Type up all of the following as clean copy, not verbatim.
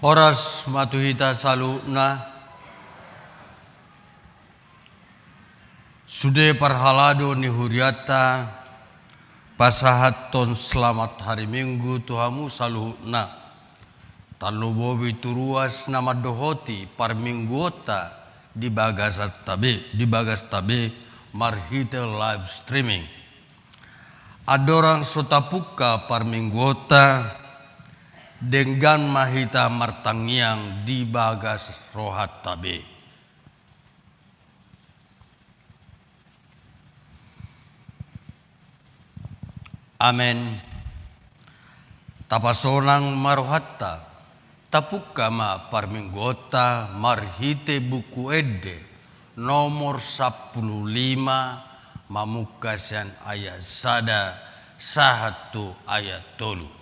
Oras matuhita saluna sude parhalado ni huriata pasahat ton selamat hari Minggu tuhamu saluhna tanu bobi turuas nama dohoti par mingguota di bagas tabe marhite live streaming adorang sotapuka par mingguota dengan mahita martangiang di bagas rohat tabe. Amen. Tapasonang marohatta tapuka ma parminggota marhite buku ede nomor 15 mamukasan ayat sada sahatu ayat tolu.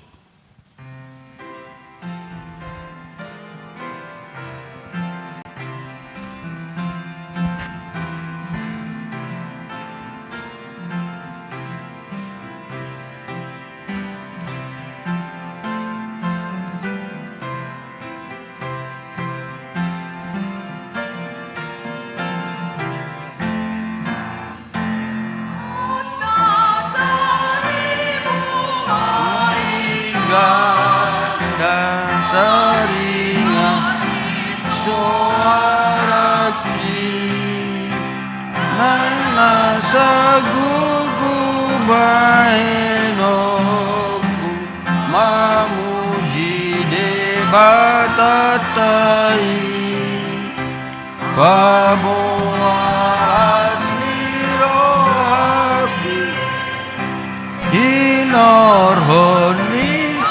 Batatai pabuas nirohabi inorhoni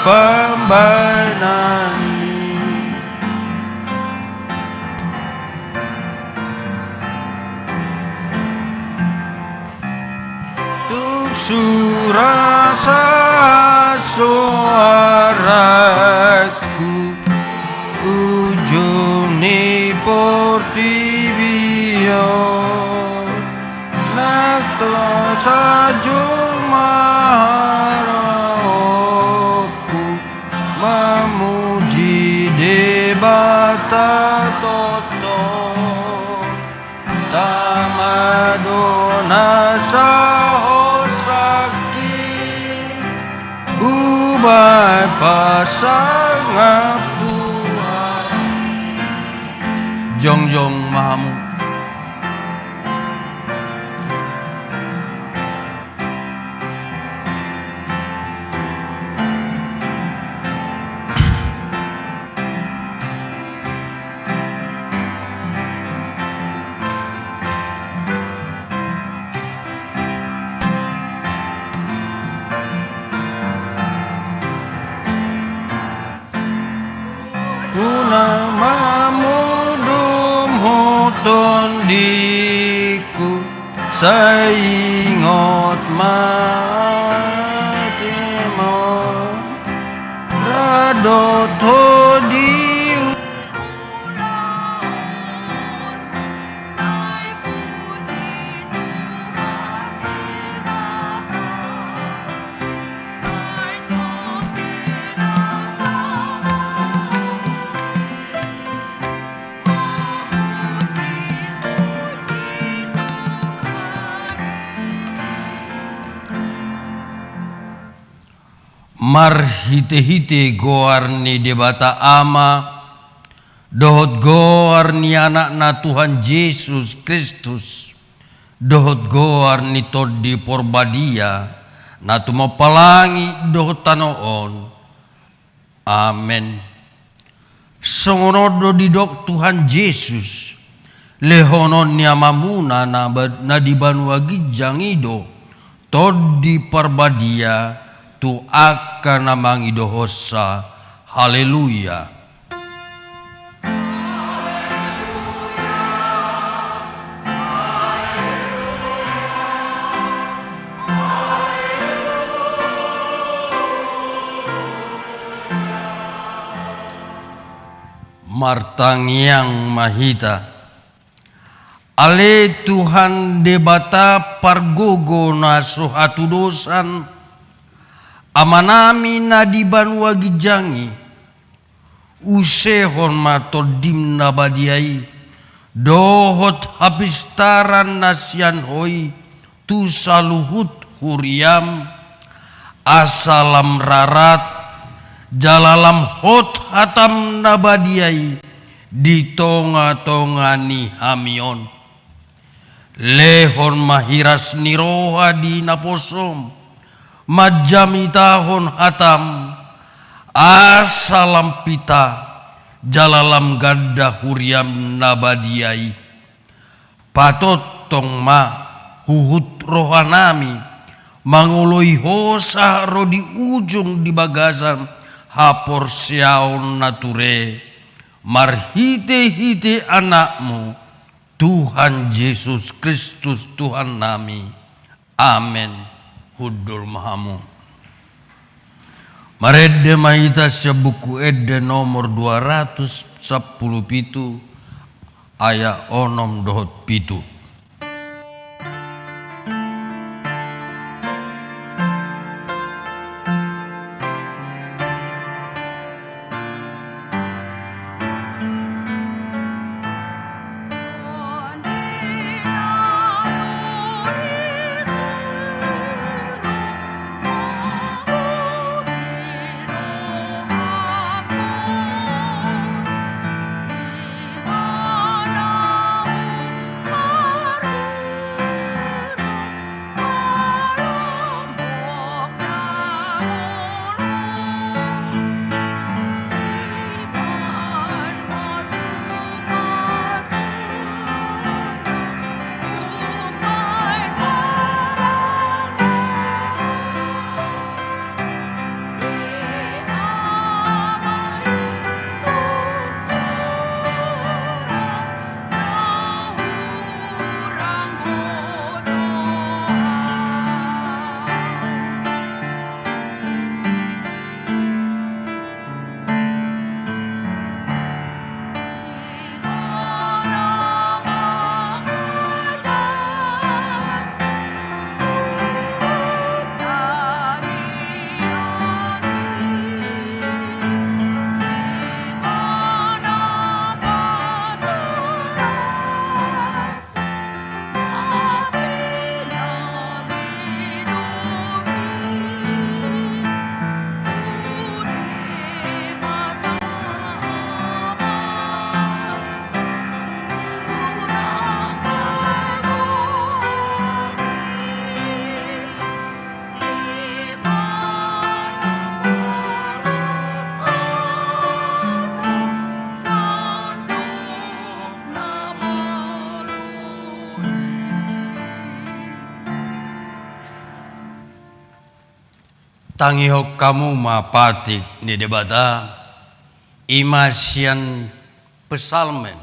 pambanani tuk surasa suaraku ujung ni portibio nakto sajung maharaoku mamuji debata toto tamadona sahosaki ubai pasangan Jongjong mahamu diku saingot matemo rado todi marhite-hite goar ni debata ama dohot goar ni anak na Tuhan Yesus Kristus dohot goar ni todi porbadia na tumapalangi dohot tanoon amen songonodo didok Tuhan Yesus lehonon ni amamuna na dibanua gijangido todi porbadia tu akan namang idohosa. Haleluya. Martangiang mahita ale Tuhan debata pargogo na suhatu dosan amanami na di banua gijangi usehon matodim nabadiai, dohot hapistaran nasian hoi, tu saluhut huriam, asalam rarat, jalalam hot hatam nabadiai, di tonga-tongani hamion. Lehon mahiras niroha di naposom, majamitahon hatam, asalam pita, jalalam gadda huriam nabadiai. Patot tong ma huhut rohanami, mangoloi hosa ro di ujung di bagasan, hapor siaon nature, marhite-hite anakmu, Tuhan Yesus Kristus Tuhan nami. Amen. Hudul mahamu. Marede maita sebuku ede nomor 210 pitu ayat onom dohot pitu. Tangihok kamu mapatik ni debata imasian pesalmen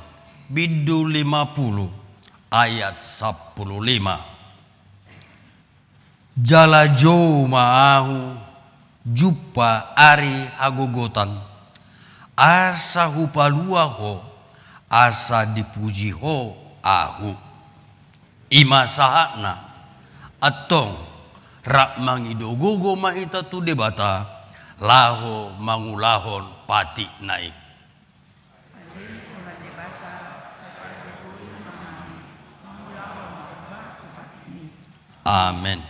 bidu 50 ayat 15. Jala jo maahu jupa ari hagogotan, asa hupalua ho, asa dipuji ho ahu. Ima sahana atong rak mangidogogo mahita tu debata laho mangulahon pati naik. Amen.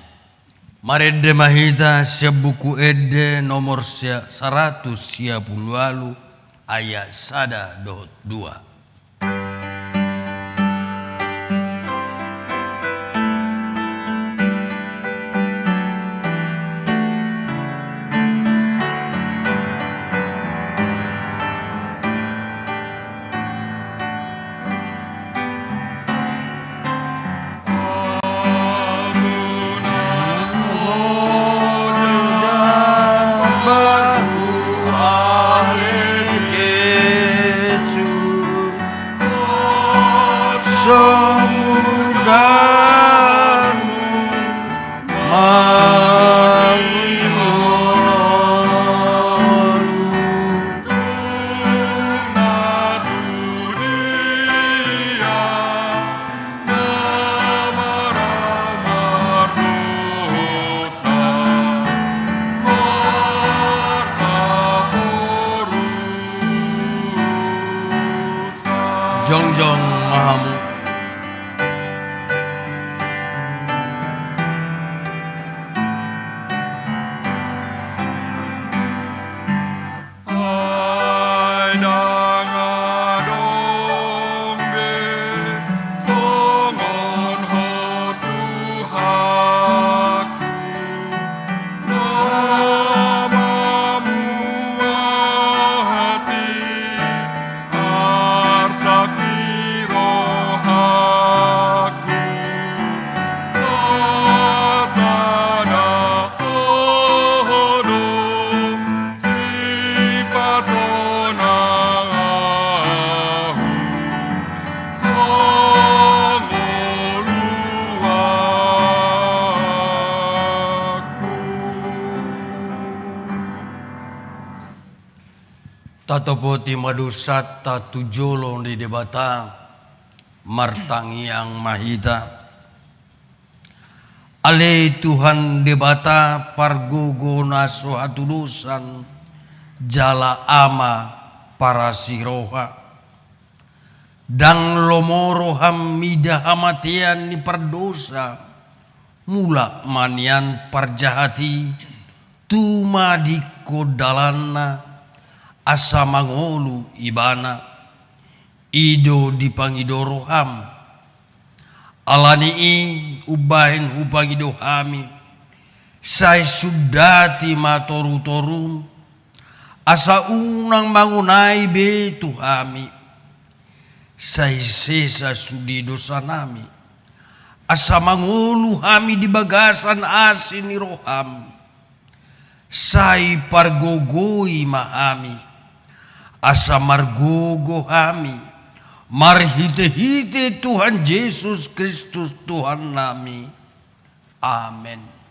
Marede mahita sebuku ede nomor 100 lalu ayat 1-2. Jongjong Mahamu. Tatopoti madusat tatujolong di debata martangiang mahita. Ale Tuhan debata pargogona sohatulusan jala ama para siroha. Dang lomoro hamida hamatian ni perdosa. Mula manian parjahati tuma di kodalana. Asa mangolu ibana ido dipangidoroham alani ubahin upangidohami sai sudati matoru-torum asa unang mangunai be tuhami sai sesa sudi dosa nami asa mangolu hami di bagasan asin ni roham sai pargogoi mahami asa margogo hami marhite-hite Tuhan Yesus Kristus Tuhan nami. Amin.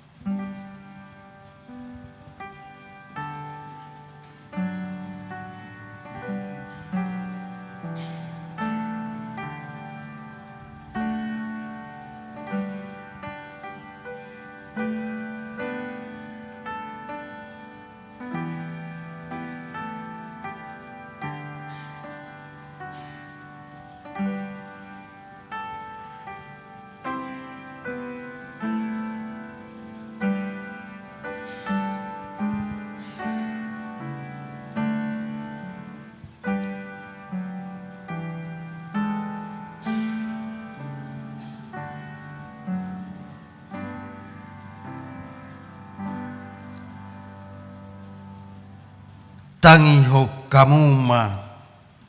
Tangi hok kamuma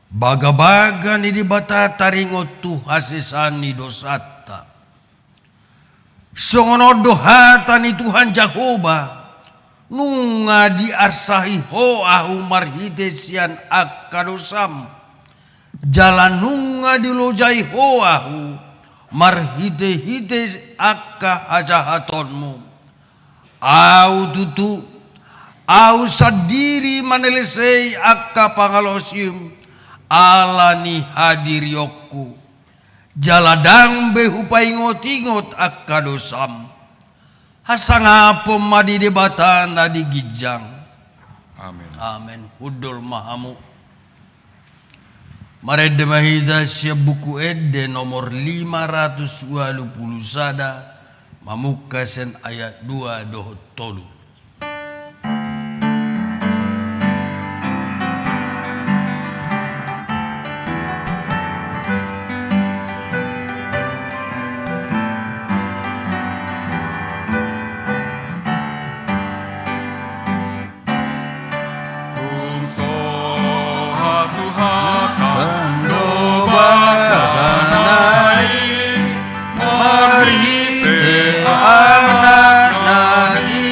baga-baga ni di bata taringot tu hasisani dosata. Songono dohata ni Tuhan Jahoba nunga di arsahi ho ahu marhite sian akadosam. Jalan nunga di lojai ho ahu marhite-hite akka hajahatonmu. Au tutu au sadiri manelesei akka pangalosium alani hadiriokku jaladang behupaingot-ingot akka dosam hasangapom madi debatan di gijang. Amin. Amin. Hudul mahamu marede mahida siya buku ede nomor 520 sada mamukasen ayat 2 dohot tolu. Mari te anak nadi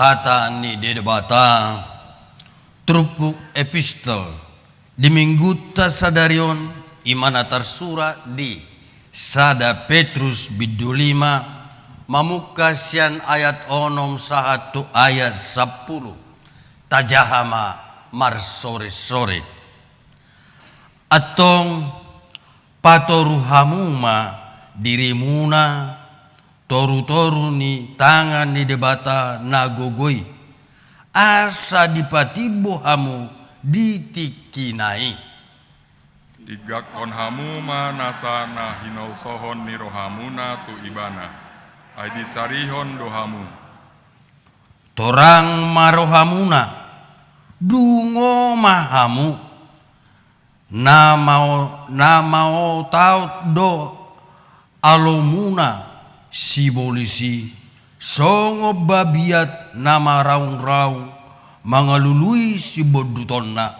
hata ni de debata trupuk epistel di mingguta sadarion imana tersura di sada Petrus bidulima mamuka sian ayat onom sahatu ayat 10 tajahama mar sore-sore atong patoruhamuma dirimuna toru-toru ni tangan ni debata nagogoi asa dipatibo hamu ditikinai digakon hamuma nasana hinau sohon ni rohamuna tu ibana aidi sarihon dohamu torang marohamuna dungo mahamu namao taut do alomuna simbolisi songo babiat nama raung-raung mangalului si bodutonna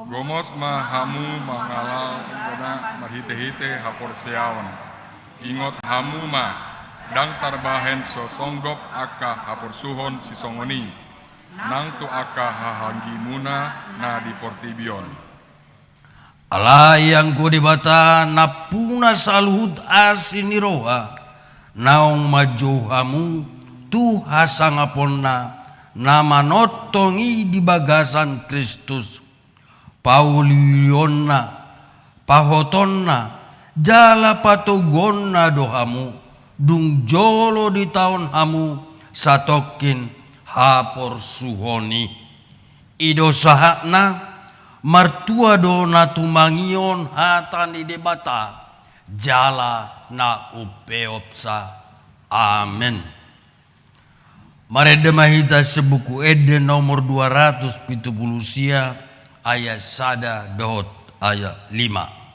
gomos mahamu mangalau gona marhite-hite hapor seawan ingot hamu ma dang tarbahen sosonggop aka hapor suhon si songoni nang tu aka hahanggi muna na di portibion alayang ko debata napuna saluhut asiniroha naong majohamu tu hasangaponna nama notongi di bagasan Kristus paulionna pahotonna jala patogonna dohamu dung jolo di tahun hamu satokin hapor suhoni ido sahakna martua do natumangion hatani debata jala na upeopsa amen. Mareda mahita sebuku Eden nomor 270 sia ayat sada dot ayat 5.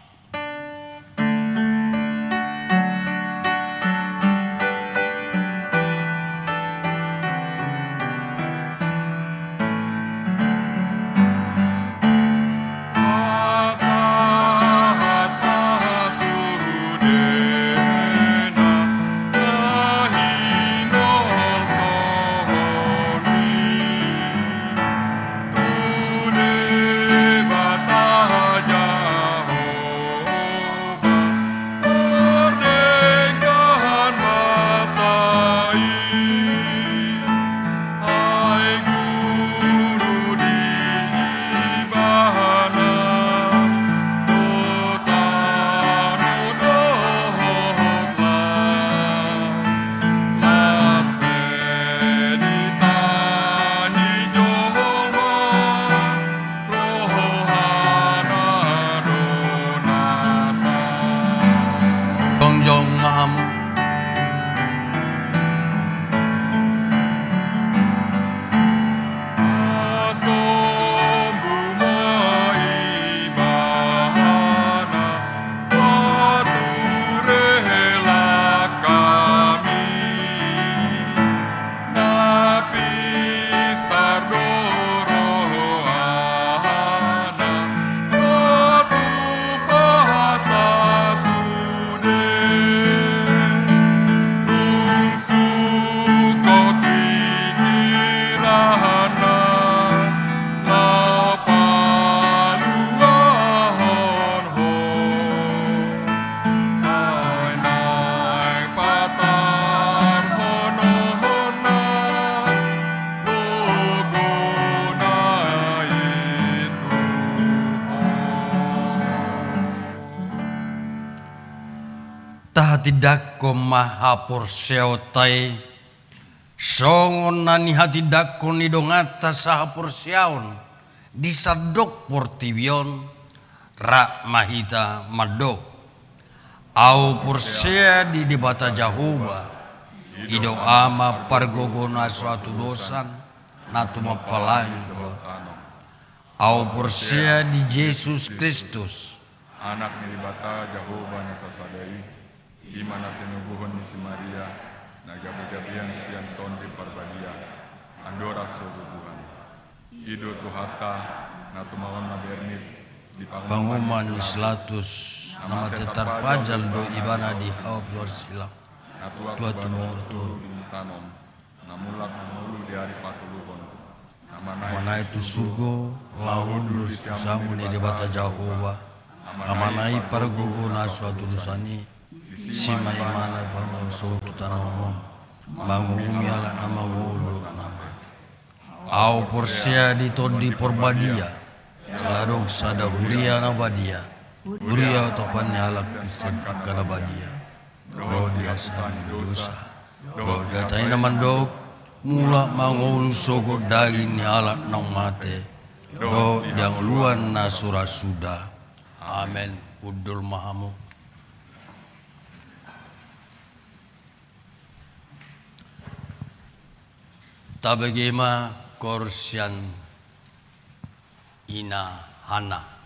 Hatidakko mahapor seotai songon nani hatidakko nidongata sahapor seaon disadok portibion rak mahita madok au porsea di debata Jahoba ido ama pargogona suatu dosan natu mapalanyu au porsea di Yesus Kristus anak nilibata Jahoba nasasadai imana tenubuhon ni si Maria nagabi-gabian sian ton di parbadia andora sobubuhan ido tuhata natumawan mabernit di panguman islatus nama tetar pajal do ibana di hawab sila tua tu tanom namulak namulu Amanai tu surgo, laun lurus samu ni debata Jehovah. Amanai pargogo na suatu dusani, sima imana bangun suatu tanomo, bangun umiala nama wolo nama. Au porsia di todi porbadia, saladong sada huria na badia, huria topan nyalak istad akana badia. Rodia san dosa, rodia taina mandok, mula mangolu sogo daging nyalak nang mate, do yang luan na surasuda. Amen. Udul mahamu. Tabagema korsian ina hana.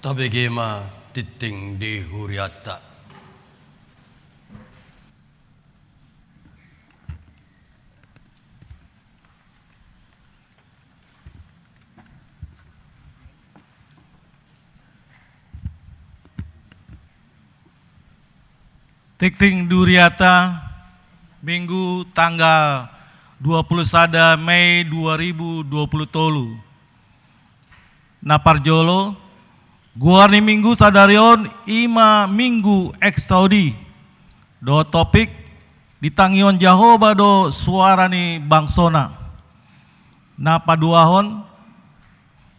tabegema titing di huriata. Tikting Duriata, Minggu tanggal 21 Mei 2020 tolu. Naparjolo, guarni minggu sadarion ima minggu eksaudi. Do topik ditangion Jahoba do suarani bangsona. Napaduahon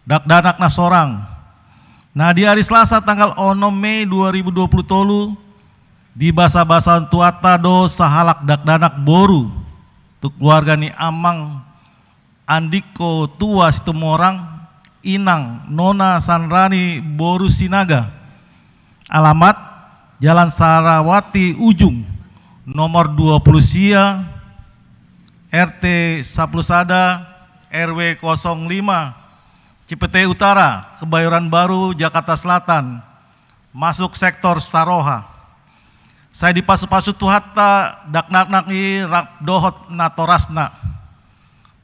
dak-danak na sorang. Nah di hari Selasa tanggal 6 Mei 2020 tolu di basa-basa tuata do sahalak dak-danak boru tu keluarga ni Amang Andiko tua situmorang Inang Nona Sanrani Boru Sinaga. Alamat Jalan Sarawati Ujung nomor 20 Sia RT Saplusada RW 05 Cipete Utara Kebayoran Baru Jakarta Selatan masuk sektor Saroha. Saya dipasu-pasu tuhata dak-nak i rak dohot na torasna.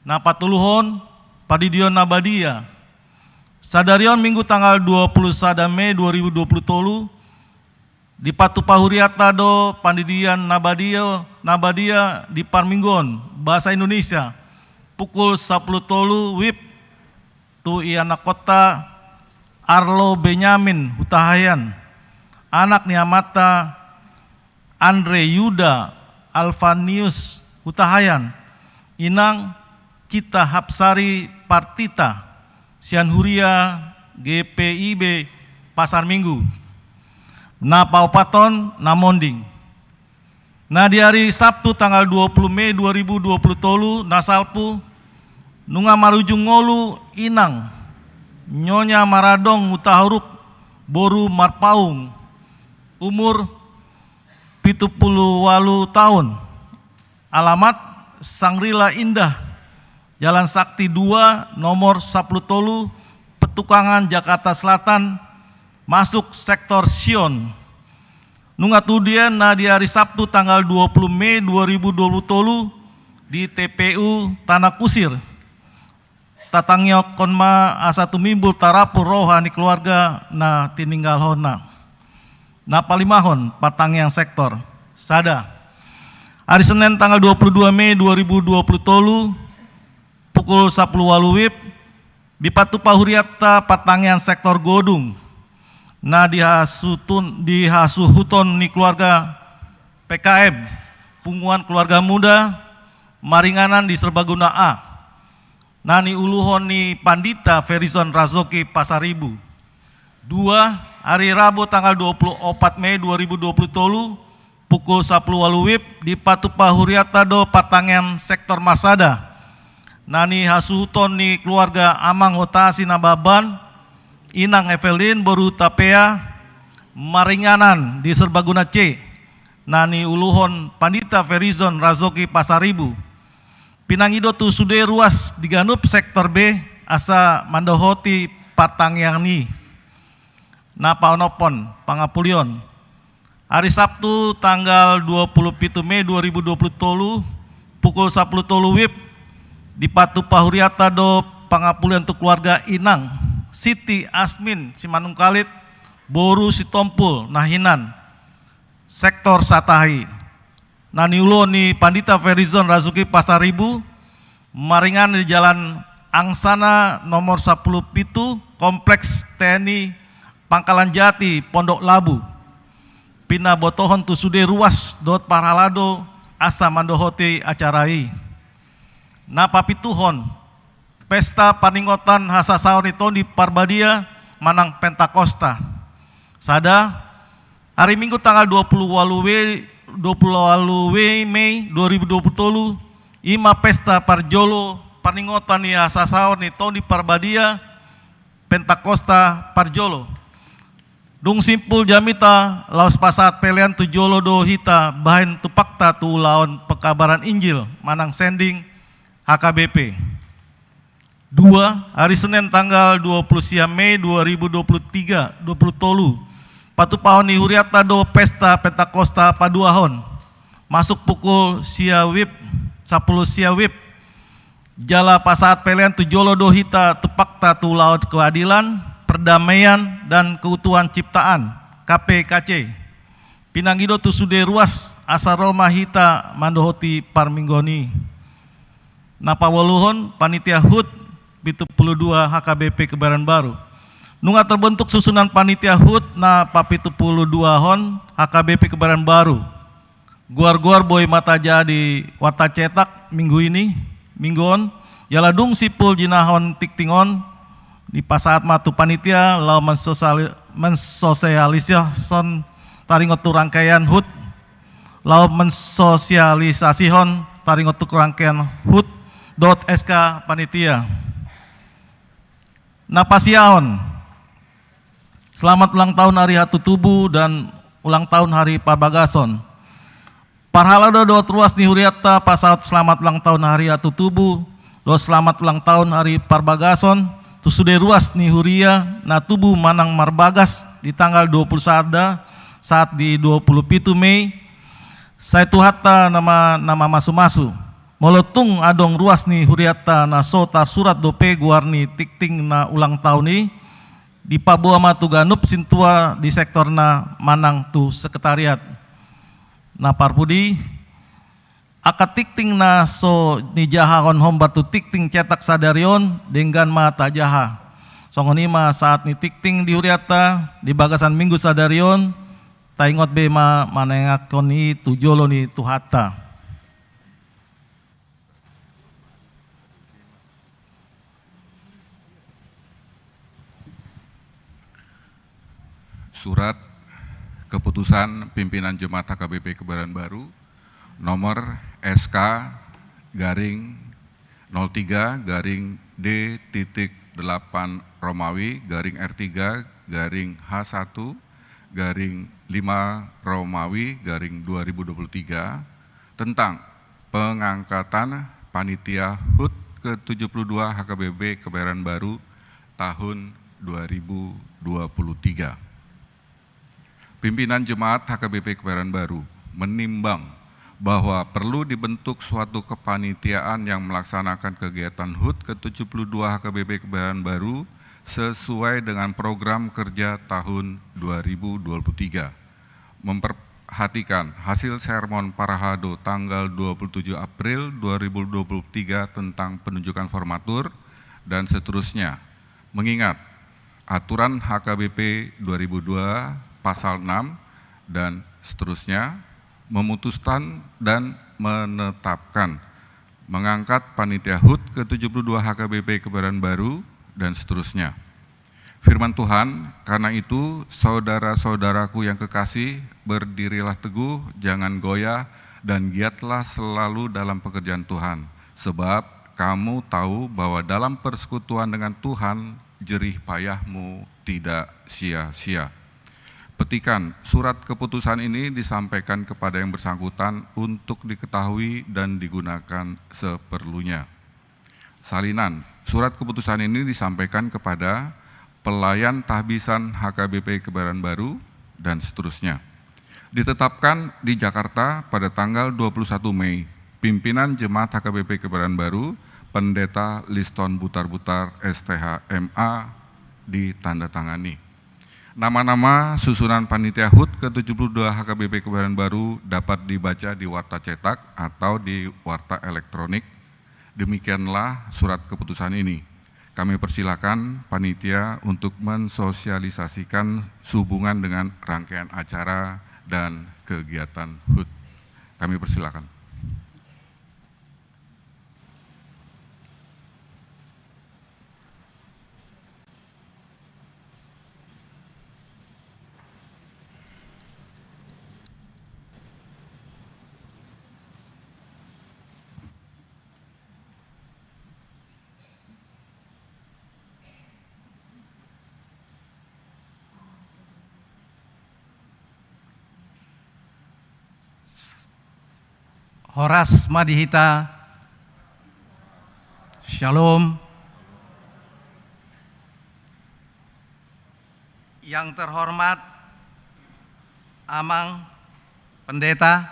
Na patuluhon padidion nabadia. Sadarion minggu tanggal 21 Mei 2020 tolu di patu pahuriata do pandidian nabadia di Parminggon bahasa Indonesia pukul 10 tolu WIB tu iana kota Arlo Benyamin Hutahayan anak niamata Andre Yuda Alvanius Hutahayan Inang Cita Hapsari Partita Sianhuria GPIB Pasar Minggu na paupaton na monding. Nah di hari Sabtu tanggal 20 Mei 2020 tolu nasalpu nunga marujung ngolu Inang Nyonya Maradong Hutahuruk Boru Marpaung umur 78 tahun. Alamat Sangrila Indah Jalan Sakti 2 nomor 10 tolu Petukangan Jakarta Selatan masuk sektor Sion. Nunga tudien na di hari Sabtu tanggal 20 Mei 2020 tolu di TPU Tanah Kusir. Tatangyo konma asa tumimbul tarapur rohani keluarga na tininggal hona. Na palimahon patang yang sektor sada. Hari Senin tanggal 22 Mei 2020 tolu pukul 10 WIB di Patu Pahuriata patangian sektor Godung. Nah dihasuhuton ni keluarga PKM Punguan Keluarga Muda Maringanan di Serbaguna A. Nani uluhon ni Pandita Ferizon Razoki Pasaribu. 2 hari Rabu tanggal 24 Mei 2020 tolu pukul 10 WIB di Patu Pahuriata do patangian sektor Masada. Nani hasuhuton ni keluarga Amang Hotasi Nababan Inang Evelyn Boru Tapea Maringanan di Serbaguna C. Nani uluhon Pandita Ferizon Razoki Pasaribu. Pinangido tu sude ruas diganup sektor B asa mandohoti patangian ni. Napa onopon pangapulion. Hari Sabtu tanggal 27 Mei 2020 tolu pukul 10 tolu WIB di Patu Pahuriata do pangapulian untuk keluarga Inang Siti Asmin Simanung Kalit Boru Sitompul Nahinan sektor Satahi. Naniulo ni Pandita Ferizon Razuki Pasaribu Maringan di Jalan Angsana nomor 10 Pitu Kompleks TNI Pangkalan Jati Pondok Labu. Pina botohon tu sude ruas dot paralado asa mandohote acarai. Napa pituhon pesta paningotan hasasaon itu di Parbadia Manang Pentakosta. Sada hari Minggu tanggal 28 Mei 2020 ima pesta Parjolo paningotan ni hasasaon itu di Parbadia Pentakosta Parjolo. Dung simpul jamita laos pasat pelian tu jolo do hita bahan tu pakta tu laon pekabaran Injil manang sending HKBP. 2. Hari Senin tanggal 20 sia Mei 2023, 20 tolu. Patu pahon ni huriata do pesta Pentakosta paduahon. Masuk pukul sia wib, 10 sia wib. Jala pasaat pelian tu jolo do hita tepakta tu laut keadilan, perdamaian dan keutuhan ciptaan, KPKC. Pinanggido tu sude ruas asaroma hita mandohoti parminggoni. Napawoluhon panitia HUT 72 HKBP Kebayoran Baru. Nunga terbentuk susunan panitia HUT na pa 72 hon HKBP Kebayoran Baru. Guar-guar boy mata jadi wata cetak minggu ini, mingguon. Yaladung sipul jinahon tiktingon di pasaat matu panitia lau mensosialisasi taringotu rangkaian HUT lau mensosialisasihon taringotu rangkaian HUT.sk panitia. Napasiahon. Selamat ulang tahun Hari Hatu Tubuh dan ulang tahun Hari Parbagason. Parhalado do truas ni huriata pasaut selamat ulang tahun Hari Hatu Tubuh, do selamat ulang tahun Hari Parbagason, tu sudah ruas ni huria na tubuh manang marbagas di tanggal 21 saat di 27 Mei. Saya tu hatta nama masu-masu. Molotung adong ruas ni huriata na sota surat dope guarni tikting na ulang tahun ni di Papua Matu Ganup Sintua di sektor na manang tu sekretariat na parpudi akat tikting na so ni jahahon hombar tu tikting cetak sadarion dengan mata jaha songonima saat ni tikting di huriata di bagasan minggu sadarion taingot be manengakon ni tu jolo ni tu hatta. Surat Keputusan Pimpinan Jemaat HKBP Kebayoran Baru nomor SK garing 03 garing D.8 Romawi garing R3 garing H1 garing 5 Romawi garing 2023 tentang pengangkatan Panitia HUT ke-72 HKBP Kebayoran Baru tahun 2023. Pimpinan Jemaat HKBP Kebayoran Baru menimbang bahwa perlu dibentuk suatu kepanitiaan yang melaksanakan kegiatan HUT ke-72 HKBP Kebayoran Baru sesuai dengan program kerja tahun 2023. Memperhatikan hasil sermon Parahado tanggal 27 April 2023 tentang penunjukan formatur dan seterusnya. Mengingat aturan HKBP 2002 Pasal 6 dan seterusnya memutuskan dan menetapkan mengangkat Panitia HUT ke-72 HKBP Kebayoran Baru dan seterusnya. Firman Tuhan, karena itu saudara-saudaraku yang kekasih, berdirilah teguh, jangan goyah, dan giatlah selalu dalam pekerjaan Tuhan. Sebab kamu tahu bahwa dalam persekutuan dengan Tuhan, jerih payahmu tidak sia-sia. Petikan surat keputusan ini disampaikan kepada yang bersangkutan untuk diketahui dan digunakan seperlunya. Salinan, surat keputusan ini disampaikan kepada pelayan tahbisan HKBP Kebayoran Baru dan seterusnya. Ditetapkan di Jakarta pada tanggal 21 Mei, pimpinan Jemaat HKBP Kebayoran Baru, Pendeta Liston Butar-Butar STH MA ditandatangani. Nama-nama susunan Panitia HUT ke-72 HKBP Kebayoran Baru dapat dibaca di warta cetak atau di warta elektronik. Demikianlah surat keputusan ini. Kami persilakan panitia untuk mensosialisasikan sehubungan dengan rangkaian acara dan kegiatan HUT. Kami persilakan. Horas Madihita, Shalom, Yang terhormat Amang Pendeta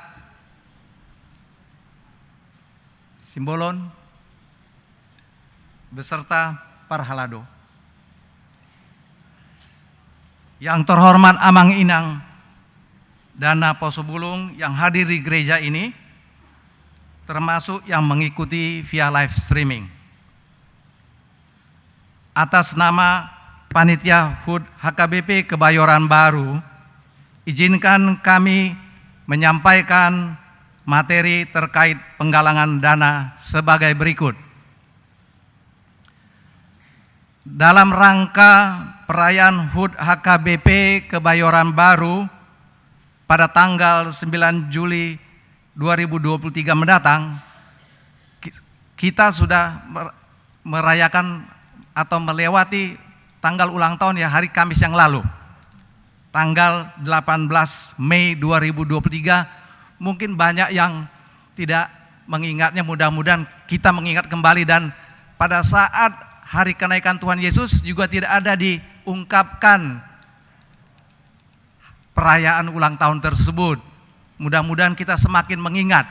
Simbolon beserta para halado. Yang terhormat Amang Inang Dana Posobulung yang hadir di gereja ini, termasuk yang mengikuti via live streaming. Atas nama Panitia HUT HKBP Kebayoran Baru, izinkan kami menyampaikan materi terkait penggalangan dana sebagai berikut. Dalam rangka perayaan HUT HKBP Kebayoran Baru pada tanggal 9 Juli 2023 mendatang, kita sudah merayakan atau melewati tanggal ulang tahun ya hari Kamis yang lalu. Tanggal 18 Mei 2023, mungkin banyak yang tidak mengingatnya, mudah-mudahan kita mengingat kembali, dan pada saat hari kenaikan Tuhan Yesus juga tidak ada diungkapkan perayaan ulang tahun tersebut. Mudah-mudahan kita semakin mengingat.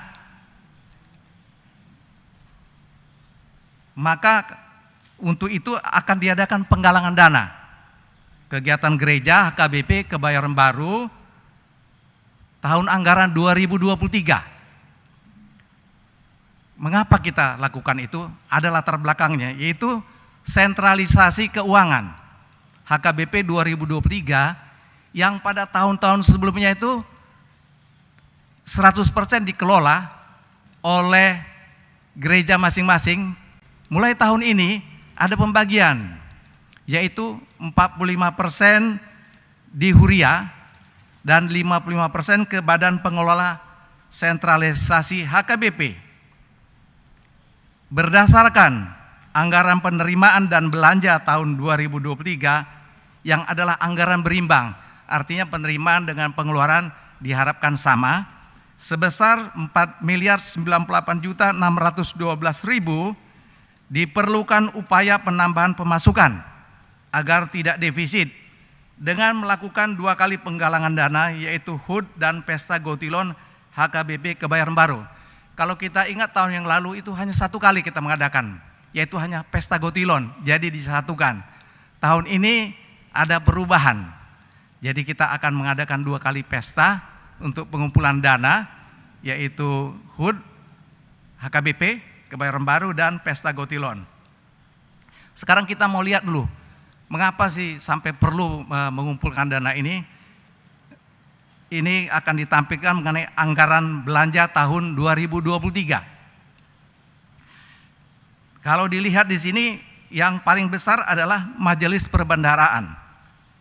Maka untuk itu akan diadakan penggalangan dana. Kegiatan gereja HKBP Kebayoran Baru tahun anggaran 2023. Mengapa kita lakukan itu? Ada latar belakangnya, yaitu sentralisasi keuangan. HKBP 2023 yang pada tahun-tahun sebelumnya itu 100% dikelola oleh gereja masing-masing. Mulai tahun ini ada pembagian, yaitu 45% di Huria dan 55% ke Badan Pengelola Sentralisasi HKBP. Berdasarkan anggaran penerimaan dan belanja tahun 2023 yang adalah anggaran berimbang, artinya penerimaan dengan pengeluaran diharapkan sama, sebesar 4.098.612.000, diperlukan upaya penambahan pemasukan agar tidak defisit dengan melakukan 2 kali penggalangan dana, yaitu HUT dan Pesta Gotilon HKBP Kebayoran Baru. Kalau kita ingat tahun yang lalu itu hanya 1 kali kita mengadakan, yaitu hanya Pesta Gotilon, jadi disatukan. Tahun ini ada perubahan, jadi kita akan mengadakan 2 kali pesta untuk pengumpulan dana, yaitu HUT HKBP Kebayoran Baru dan Pesta Gotilon. Sekarang kita mau lihat dulu, mengapa sih sampai perlu mengumpulkan dana ini? Ini akan ditampilkan mengenai anggaran belanja tahun 2023. Kalau dilihat di sini, yang paling besar adalah Majelis Perbendaharaan,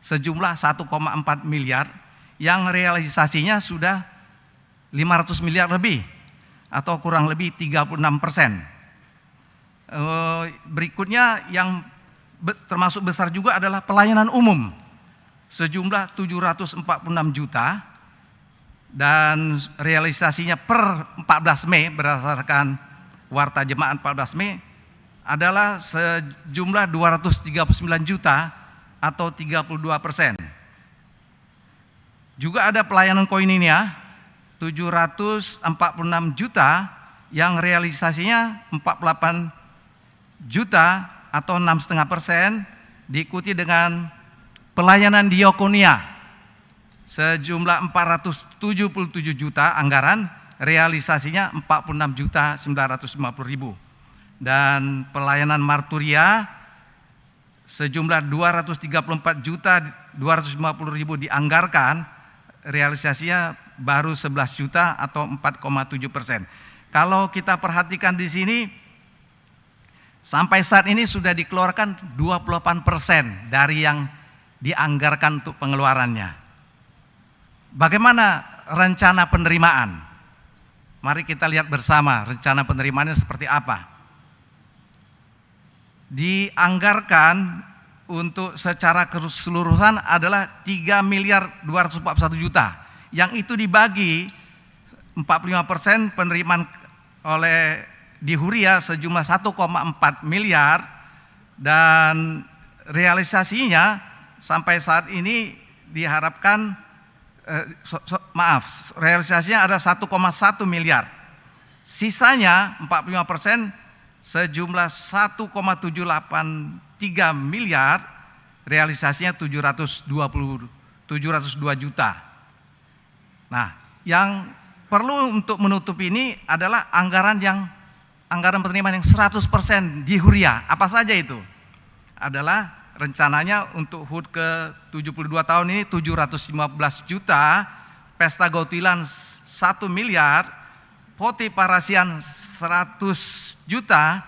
sejumlah 1,4 miliar, yang realisasinya sudah 500 miliar lebih, atau kurang lebih 36%. Berikutnya yang termasuk besar juga adalah pelayanan umum, sejumlah 746 juta, dan realisasinya per 14 Mei berdasarkan Warta Jemaat 14 Mei adalah sejumlah 239 juta atau 32%. Juga ada pelayanan koinonia 746 juta yang realisasinya 48 juta atau 6,5%, diikuti dengan pelayanan diakonia sejumlah 477 juta anggaran, realisasinya 46 juta 950.000, dan pelayanan marturia sejumlah 234 juta 250.000 dianggarkan, realisasinya baru 11 juta atau 4,7%. Kalau kita perhatikan di sini, sampai saat ini sudah dikeluarkan 28% dari yang dianggarkan untuk pengeluarannya. Bagaimana rencana penerimaan? Mari kita lihat bersama rencana penerimaannya seperti apa. Dianggarkan untuk secara keseluruhan adalah 3.241 juta, yang itu dibagi 45% penerimaan oleh di Huria sejumlah 1,4 miliar, dan realisasinya sampai saat ini diharapkan realisasinya ada 1,1 miliar. Sisanya 45% sejumlah 1,783 miliar, realisasinya 702 juta. Nah, yang perlu untuk menutup ini adalah anggaran penerimaan yang 100% di Huria. Apa saja itu? Adalah rencananya untuk HUT ke 72 tahun ini 715 juta, Pesta Gautilan 1 miliar, Poti Parasian 100 juta,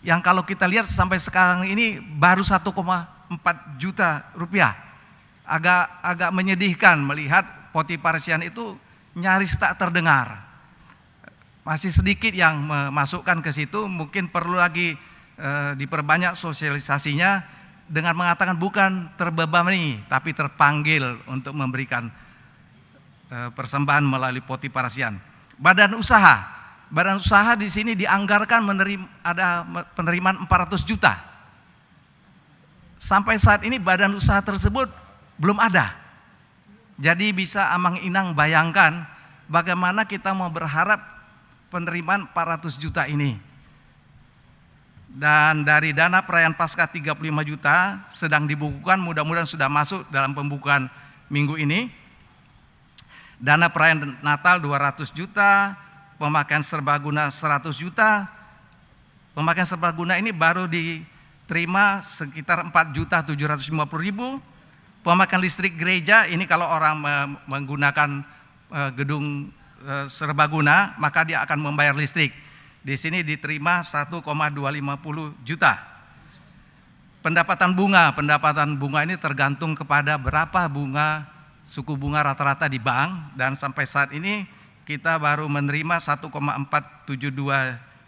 yang kalau kita lihat sampai sekarang ini baru 1,4 juta rupiah. Agak menyedihkan melihat Poti Parasian itu nyaris tak terdengar. Masih sedikit yang memasukkan ke situ, mungkin perlu lagi diperbanyak sosialisasinya dengan mengatakan bukan terbebani tapi terpanggil untuk memberikan persembahan melalui Poti Parasian. Badan usaha di sini dianggarkan ada penerimaan 400 juta. Sampai saat ini badan usaha tersebut belum ada. Jadi bisa Amang-Inang bayangkan bagaimana kita mau berharap penerimaan 400 juta ini. Dan dari dana perayaan Paskah 35 juta sedang dibukukan, mudah-mudahan sudah masuk dalam pembukaan minggu ini. Dana perayaan Natal 200 juta, pemakaian serbaguna 100 juta. Pemakaian serbaguna ini baru diterima sekitar 4.750.000. Pemakaian listrik gereja ini kalau orang menggunakan gedung serbaguna maka dia akan membayar listrik. Di sini diterima 1,250 juta. Pendapatan bunga ini tergantung kepada berapa suku bunga rata-rata di bank, dan sampai saat ini kita baru menerima 1,472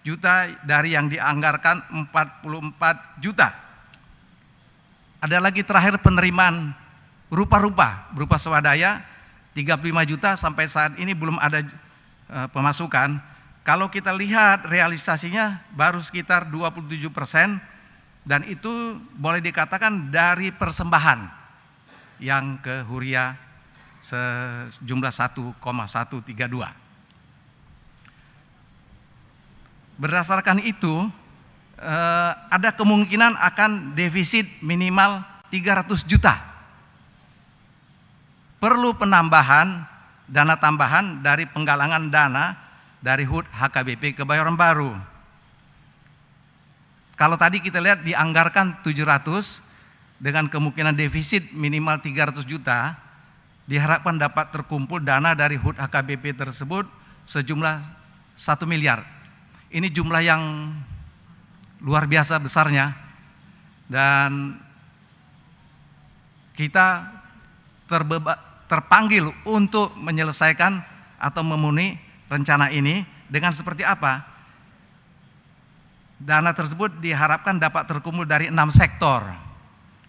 juta dari yang dianggarkan 44 juta. Ada lagi terakhir penerimaan berupa swadaya 35 juta, sampai saat ini belum ada pemasukan. Kalau kita lihat realisasinya baru sekitar 27%, dan itu boleh dikatakan dari persembahan yang ke Huria sejumlah 1,132. Berdasarkan itu ada kemungkinan akan defisit minimal 300 juta. Perlu penambahan dana tambahan dari penggalangan dana dari HUT HKBP Kebayoran Baru. Kalau tadi kita lihat dianggarkan 700, dengan kemungkinan defisit minimal 300 juta, diharapkan dapat terkumpul dana dari HUT HKBP tersebut sejumlah 1 miliar. Ini jumlah yang luar biasa besarnya, dan kita terpanggil untuk menyelesaikan atau memenuhi rencana ini dengan seperti apa? Dana tersebut diharapkan dapat terkumpul dari 6 sektor,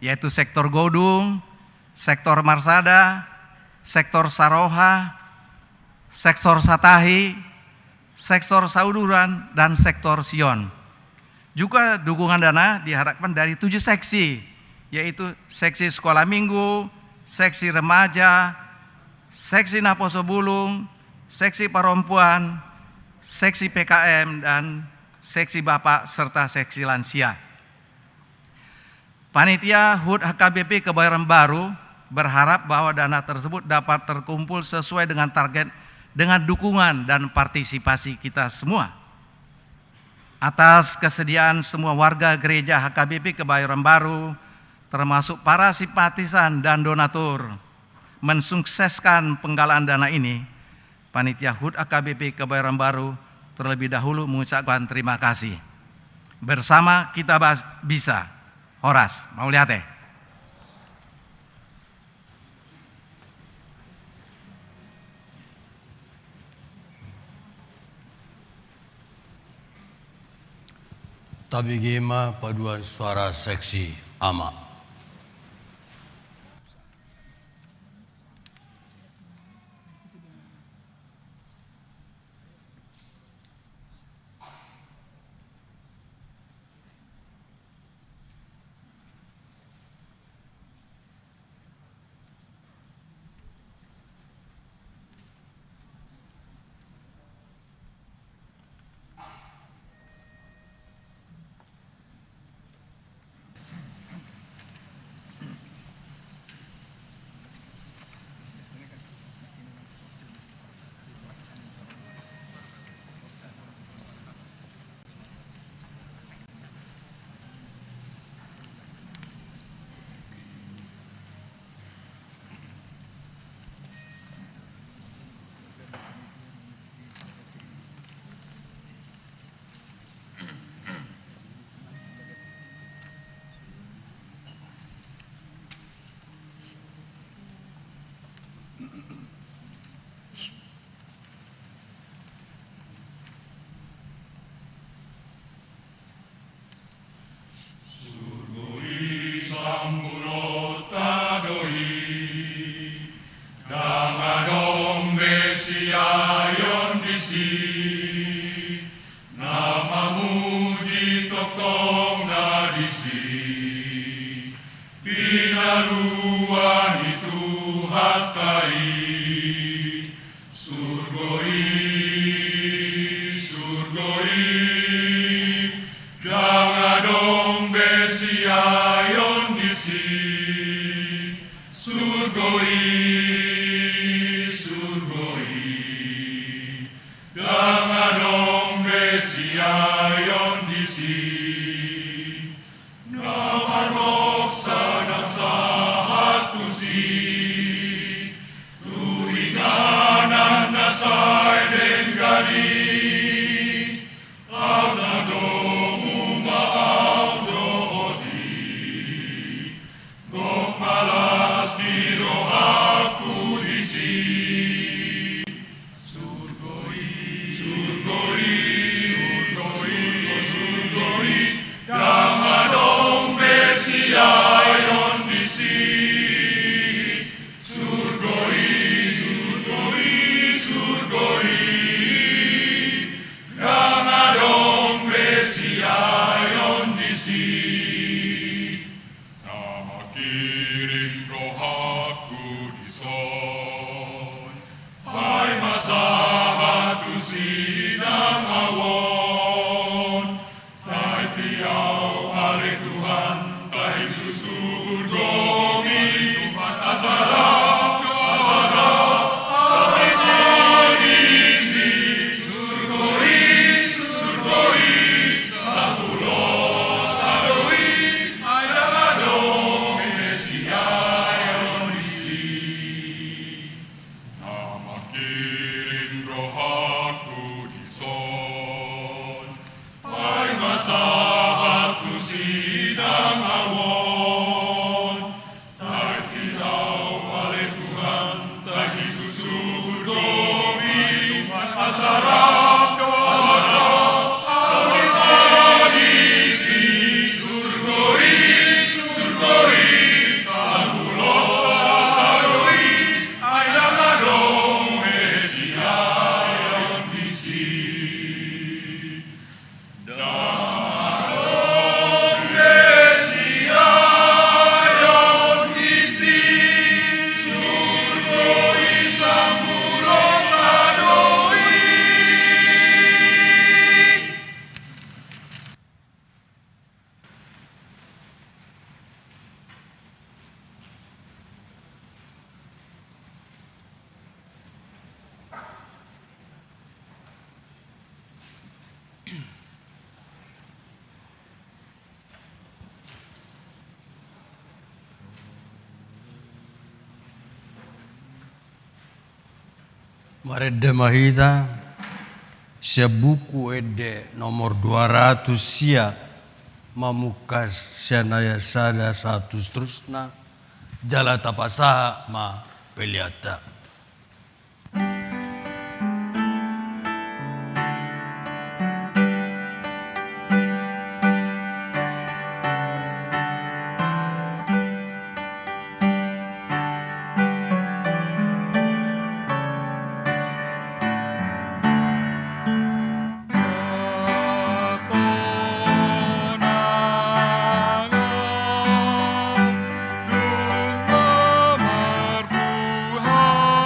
yaitu sektor Godung, sektor Marsada, sektor Saroha, sektor Satahi, sektor Sauduran, dan sektor Sion. Juga dukungan dana diharapkan dari 7 seksi, yaitu seksi sekolah minggu, seksi remaja, seksi Naposo Bulung, seksi perempuan, seksi PKM, dan seksi bapak serta seksi lansia. Panitia HUT HKBP Kebayoran Baru berharap bahwa dana tersebut dapat terkumpul sesuai dengan target dengan dukungan dan partisipasi kita semua. Atas kesediaan semua warga gereja HKBP Kebayoran Baru, termasuk para simpatisan dan donatur, mensukseskan penggalangan dana ini, Panitia HUT HKBP Kebayoran Baru terlebih dahulu mengucapkan terima kasih. Bersama kita bisa. Horas, mau lihat ya? Tabigima paduan suara seksi ama. Marede mahita sebuku ede nomor 200 sia mamukas senaya sada satu seterusna jala tapasaha ma peliata. Tuhan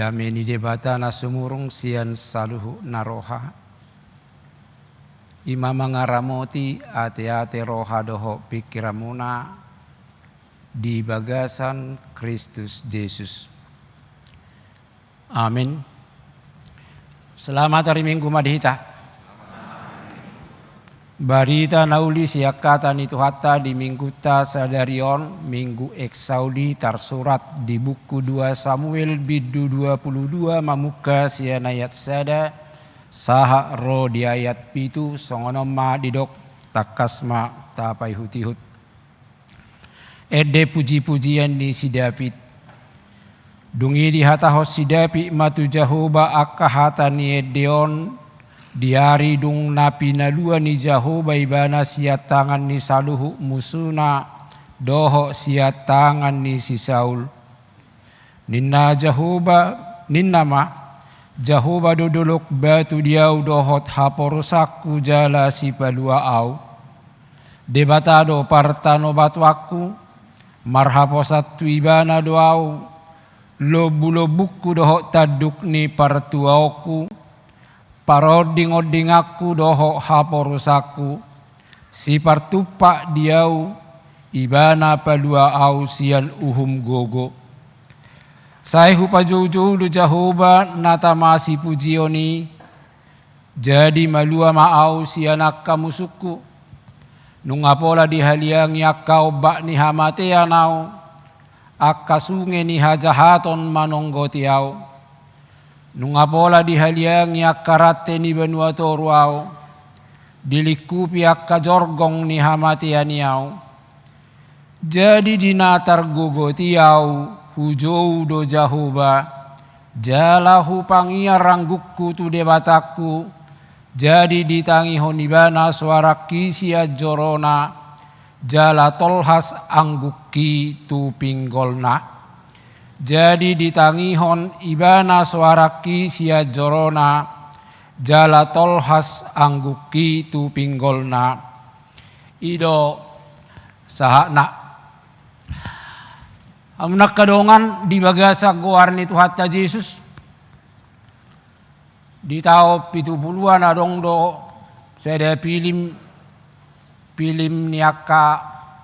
dameni debata na sumurung sian saluhu naroha. Ima mangaramoti ate-ate roha doho pikiramuna di bagasan Kristus Yesus. Amin. Selamat hari Minggu madhita. Barita nauli siakata nitu hatta di minggu ta sadarion minggu eksaudi tersurat di buku 2 Samuel bidu 22 mamuka sian ayat sada saha ro di ayat pitu songonom ma didok takasma tapai hutihut. Ede puji-pujian ni si David. Dungi di hata hos si David matu Jahoba akahata ni edeon. Diari dung napi nalua ni Jahoba ibana siat tangan ni saluhu musuna doho siat tangan ni si Saul. Ninna ma Jahoba dodolok batu diau dohot haporusaku jala si palua au. Debatado partano batuaku marhaposat tu ibana doau lobu-lobuku dohot taduk ni partuauku. Paroding-oding aku doho haporusaku si partupak diau ibana palua au sian uhum gogo. Sai hupa jauh-jauh do Jahoba nata masi pujioni jadi malua maau sian akka musuku nungapola di haliang yakau bak ni hamatea nau akka sunge ni hajahaton manonggoti au. Nungapola di haliang ni akarate ni benua toruau dilikupi akka jorgong ni hamatian yau. Jadi dinatar gogoti yau hujou do Jahoba jalahu pangia ranggukku tu debataku jadi ditangi honibana suara kisia jorona jala tolhas angguki tu pinggolna. Jadi ditangihon ibana suaraki sia jorona jala tolhas angguki tu pinggolna. Ido sahakna amnak kadongan di bagasa goarni tu hatta Yesus di tao 70-an adong do saya pilim niaka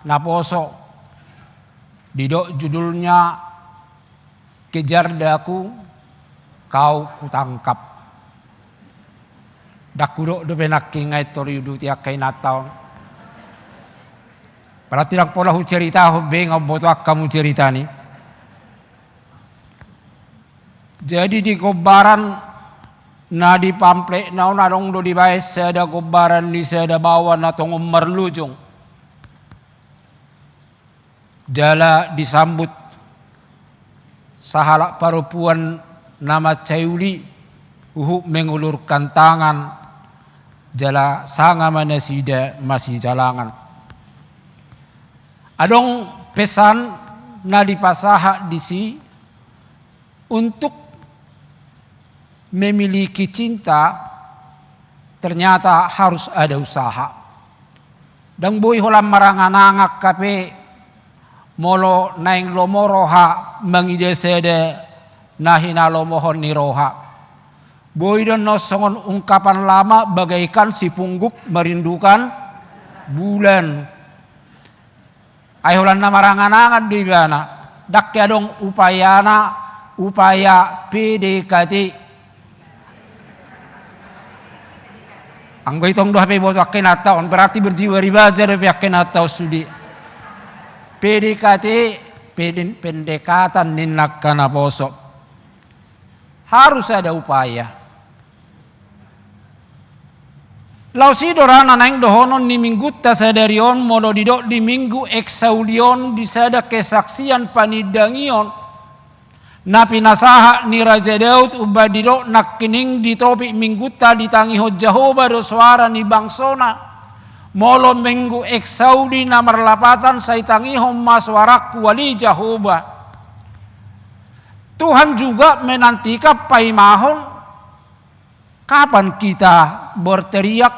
naposo didok judulnya kejar daku kau kutangkap. Dakuro do benaki ngai toriudu tiak kai natau. Para tidak pola hu cerita hu beng aboto kamu cerita ni. Jadi di kobaran na di pample na dong do di bae seda kobaran di seda bawa na tong merlujung. Jala disambut sahalak perempuan nama Cauli uhuk mengulurkan tangan jala sanga mana sida masih jalangan. Adong pesan na dipasaha disi untuk memiliki cinta ternyata harus ada usaha. Dan boy holam maranganangak kape molo naing lomoroha mangide sede nahina lomohon ni roha. Boy dan nosongon ungkapan lama bagaikan si pungguk merindukan bulan. Ayholan na maranganangan di bana. Dakya dong upaya PDKT. Anggo itong doha pe boto akin ataon berarti berjiwa ribaja de akin atau sudi. PDKT pendekatan ninak kana bosok. Harus ada upaya. Lau si dorana naing dohonon ni minggu tasadarion modo didok di minggu eksaudion disada kesaksian panidangion. Napi nasaha ni Raja Daud ubadidok nakining di topik minggu ta ditangi ho Jahoba do suara ni bangsona. Molo minggu eksaudi namar lapatan saitangi ho maswaraku wali Jahoba. Tuhan juga menantikan paimahon. Kapan kita berteriak,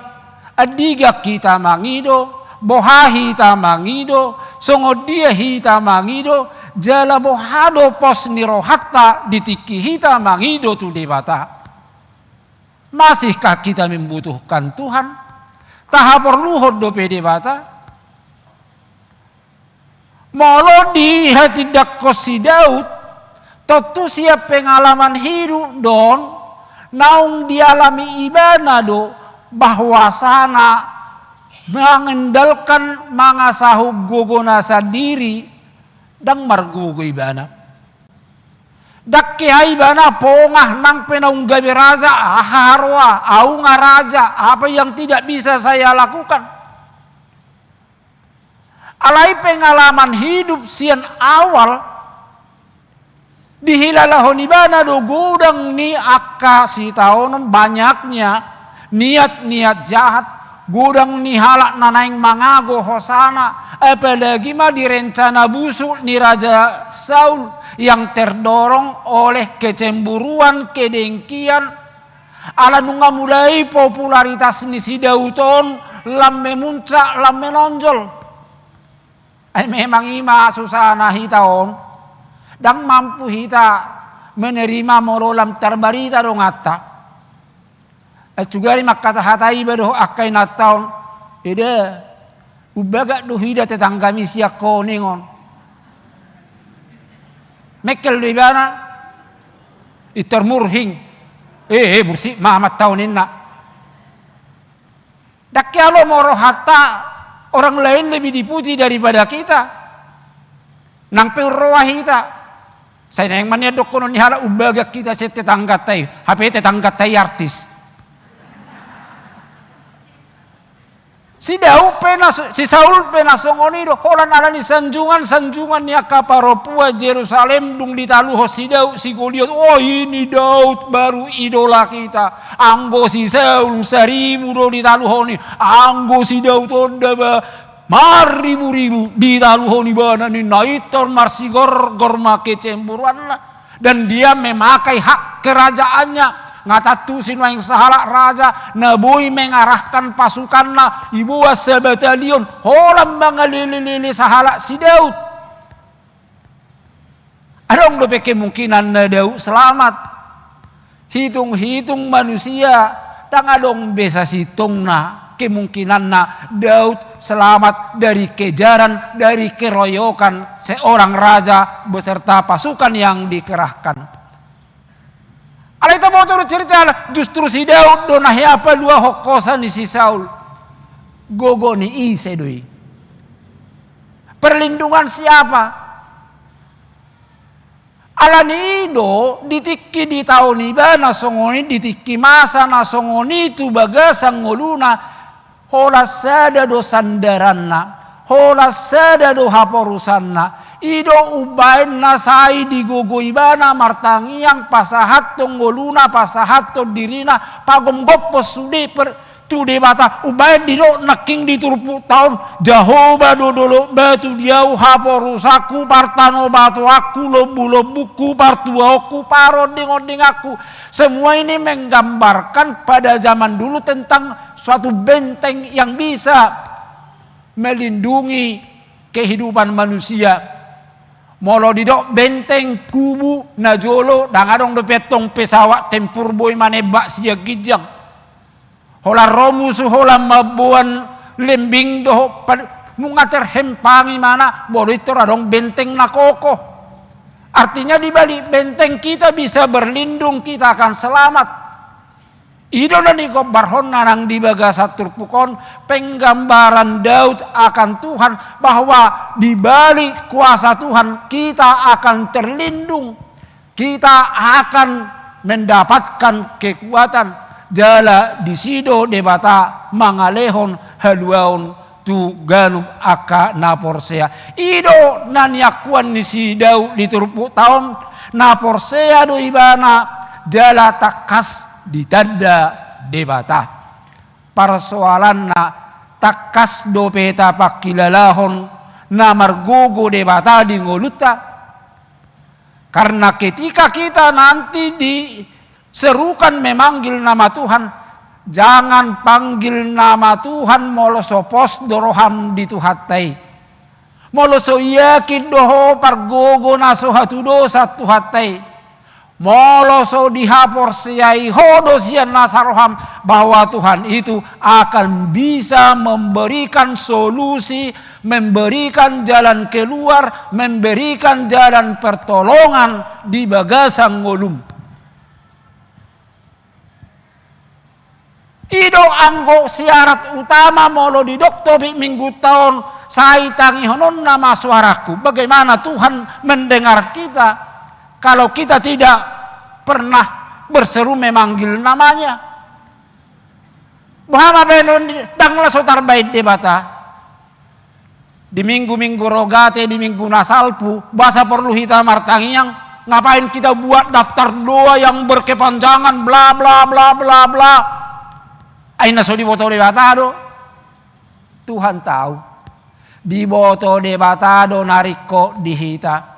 adiga kita mangido, bohahi ta mangido, songo dia hita mangido, jala bohado pos nirohatta ditiki hita mangido tu debata. Masihkah kita membutuhkan Tuhan? Taha perlu dope debata. Molo di hati dakosi Daud, tentu siap pengalaman hidup don, naung dialami ibana do, bahwa sana mengendalkan mangasahu gogona sendiri dan margugo ibana. Dakki ibana pongah nang penaung gabi raja aharwa aunga raja apa yang tidak bisa saya lakukan. Alai pengalaman hidup sian awal dihilalahon ibana do gudang ni akka si tahun banyaknya niat-niat jahat gudang ni halak nanaing mangago hosana apalagi mah direncana busuk ni Raja Saul yang terdorong oleh kecemburuan kedengkian ala nunga mulai popularitas ni si Dauton lam memuncak lam menonjol. Memang ima susana hitaon dan mampu hita menerima morolam terbarita dong atta. Cugari makata hatai badoh akai nataon ide ubaga duhida tetangga misia koningon. Mekel libana itermurhing bersih mamat taunin na. Dakyalo moro hatta orang lain lebih dipuji daripada kita. Nang perroah kita. Saya yang mana dok kono nihala ubaga kita si tetangga tay. HP tetangga tay artis. Si Saul penasongoni do holan ala ni sanjungan ni akaparopua Jerusalem dung ditaluho si Daud si Goliat. Oh ini Daud baru idola kita. Anggo si Saul 1000 do ditaluho ni. Anggo si Daud onda ba maribu-ribu ditaluho ni bana ni naitor marsigor gorma kecemburuan lah. Dan dia memakai hak kerajaannya. Ngatatu sinuang sahalak raja nabui mengarahkan pasukanna ibu batalion holam mangalili sahalak si Daud. Adong dope kemungkinan na Daud selamat. Hitung manusia tang adong besa situng na kemungkinan na Daud selamat dari kejaran, dari keroyokan seorang raja beserta pasukan yang dikerahkan. Ala itu mau turut cerita justru si Daud donahi apa dua hokosan di si Saul. Gogo ni ise doi. Perlindungan siapa? Ala ni do ditiki di tahun iba nasongoni ditiki masa nasongoni tu bagasang ngoluna hola sada do sandaranna hola sada do haporusanna. Ido ubain nasai di gogo ibana martangiang pasahat tonggoluna pasahat to dirina pagom goppo sude per tu debata ubain dido naking diturpu tahun Jahoba dodolo batu diau haporusaku partano batu aku lobu-lobuku partuaku paroding-oding aku. Semua ini menggambarkan pada zaman dulu tentang suatu benteng yang bisa melindungi kehidupan manusia. Molo didok benteng kubu najolo dangadong do petong pesawat tempur boy manebak sia gijang. Hola romusu hola mabuan lembing do nungater hempangi mana bodo itu radong benteng nakoko. Artinya di balik benteng kita bisa berlindung, kita akan selamat. Ido nani barhon nanang di bagasa turpukon penggambaran Daud akan Tuhan bahwa di balik kuasa Tuhan kita akan terlindung, kita akan mendapatkan kekuatan. Jala disido debata mangalehon haluaon tu ganub aka naporsea. Ido naniakuan ni si Daud di turpuk tahun naporsea do ibana jala takas ditanda debata. Persoalan na takas dopeta pakilalahon na margogo debata di ngoluta. Karena ketika kita nanti diserukan memanggil nama Tuhan, jangan panggil nama Tuhan molosopos doroham dituhatai. Molo so yakin doho pargogo na so hatu dosa tu hatai. Molo so dihapor siai hodo sian nasaroham bahwa Tuhan itu akan bisa memberikan solusi, memberikan jalan keluar, memberikan jalan pertolongan di bagasang ngolum. Ido anggo syarat utama molo di doktobi minggu tahun saya tangi honon nama suaraku. Bagaimana Tuhan mendengar kita kalau kita tidak pernah berseru memanggil namanya. Bahwa benon danglah sotar bait debata. Di minggu-minggu rogate, di minggu nasalpu, bahasa perlu kita martangi yang ngapain kita buat daftar doa yang berkepanjangan bla bla bla bla bla. Aina so di boto debata do. Tuhan tahu. Di boto debata do nariko dihita.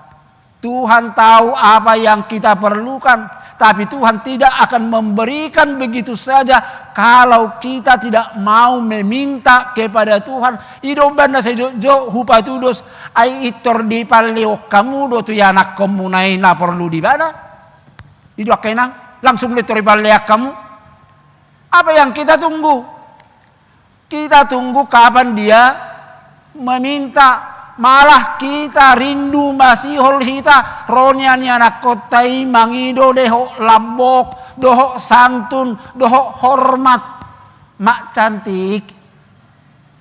Tuhan tahu apa yang kita perlukan, tapi Tuhan tidak akan memberikan begitu saja kalau kita tidak mau meminta kepada Tuhan. Ido banda sejo hupatudos ai itor di paleo kamu do tu anak komunai na perlu di mana? Ido kenang langsung litor di paleo kamu. Apa yang kita tunggu? Kita tunggu kapan dia meminta. Malah kita rindu masih hol hita ronya ni anak kotai mangido deho labok doho santun doho hormat. Mak cantik,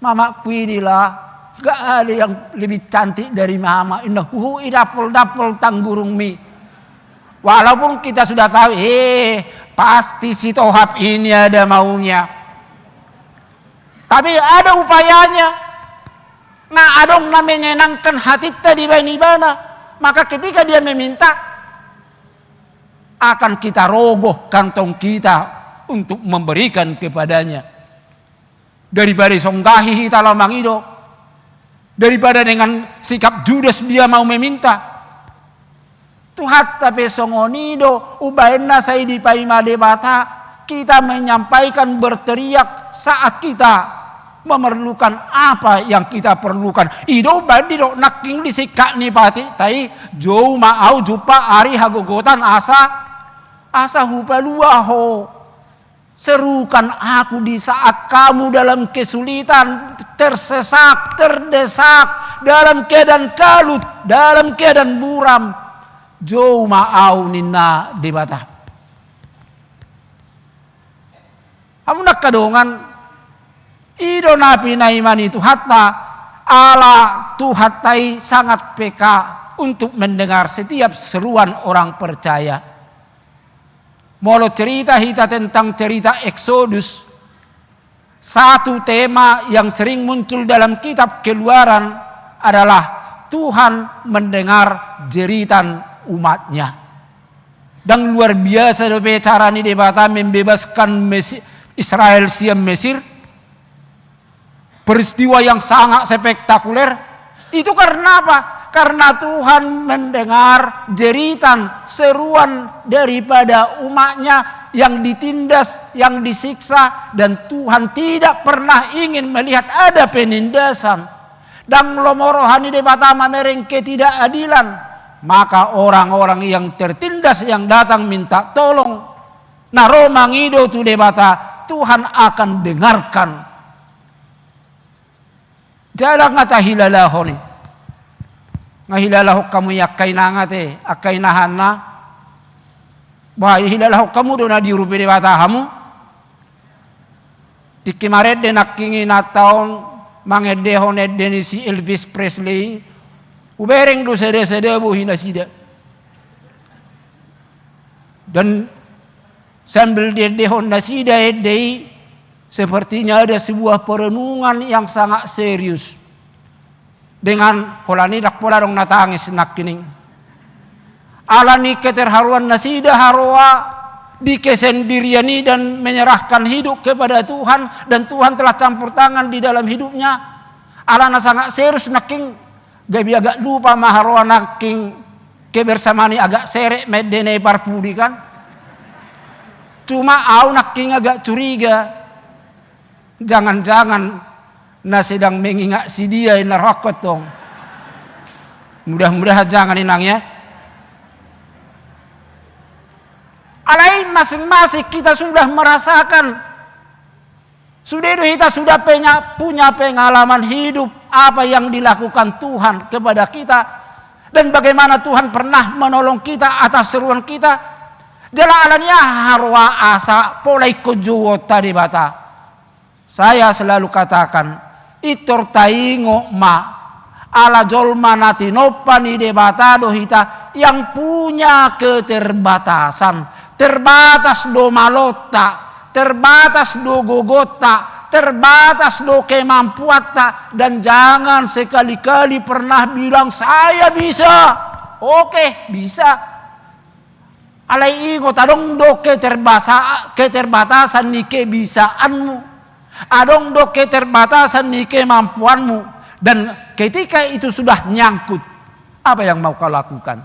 mama kuidilah, gak ada yang lebih cantik dari mama. Indah idapol tanggurung mi. Walaupun kita sudah tahu pasti si Tohab ini ada maunya, tapi ada upayanya. Nah, adong na menyenangkan hati tadi bana. Maka ketika dia meminta, akan kita rogoh kantong kita untuk memberikan kepadanya. Daripada songgahi kita lamang itu, daripada dengan sikap judes dia mau meminta. Tuhan tapi songonido ubaina saya di paima debata, kita menyampaikan berteriak saat kita memerlukan apa yang kita perlukan. Ido badi do naking disikak ni pati tai jauh mau jupa ari hagogotan asa hupalua ho. Serukan aku di saat kamu dalam kesulitan, tersesak, terdesak, dalam keadaan kalut, dalam keadaan buram. Jauh mau nina debata. Amun nak kadongan ido napi na iman itu hatta ala Tuhatai sangat peka untuk mendengar setiap seruan orang percaya. Molo cerita hita tentang cerita Exodus, satu tema yang sering muncul dalam kitab Keluaran adalah Tuhan mendengar jeritan umatnya. Dan luar biasa dope cara ni debata membebaskan Israel siam Mesir. Peristiwa yang sangat spektakuler. Itu karena apa? Karena Tuhan mendengar jeritan, seruan daripada umatnya yang ditindas, yang disiksa. Dan Tuhan tidak pernah ingin melihat ada penindasan. Dan lomorohani debata mamereng ketidakadilan. Maka orang-orang yang tertindas yang datang minta tolong. Nah romangido tu debata, Tuhan akan dengarkan. Jarang ngata hilalaho ni. Ngahilalaho kamu yakkay na nga te. Akkay nahan na. Bahaya hilalaho kamu do na diurupi de batahamu. Tikimaret de nakkingi na taon. Mangedehon edde ni si Elvis Presley. Ubereng do sede-sede buhi na sida. Dan sambil dedehon na sida edde sepertinya ada sebuah perenungan yang sangat serius. Dengan polani dak pola dong natangis nak kining. Alani keterharuan nasida harwa dikesendiriani dan menyerahkan hidup kepada Tuhan. Dan Tuhan telah campur tangan di dalam hidupnya. Alana sangat serius naking gabi agak lupa maharwa naking kebersamani agak serek medene parpudi kan. Cuma au naking agak curiga. Jangan-jangan na sedang mengingat si dia na rokot dong. Mudah-mudahan jangan inang ya. Alai masing-masing kita sudah merasakan, kita sudah punya pengalaman hidup apa yang dilakukan Tuhan kepada kita dan bagaimana Tuhan pernah menolong kita atas seruan kita. Jalannya harwa asa polai kujuwo tadi bata. Saya selalu katakan itor taingo ma ala jolma nati nopani debata dohita yang punya keterbatasan, terbatas do malota, terbatas do gogota, terbatas do kemampuata, dan jangan sekali-kali pernah bilang saya bisa. Oke, bisa. Alai ingot adong do keterbatasan ni kebisaanmu, adong do keterbatasan ni kemampuanmu. Dan ketika itu sudah nyangkut, apa yang mau kau lakukan?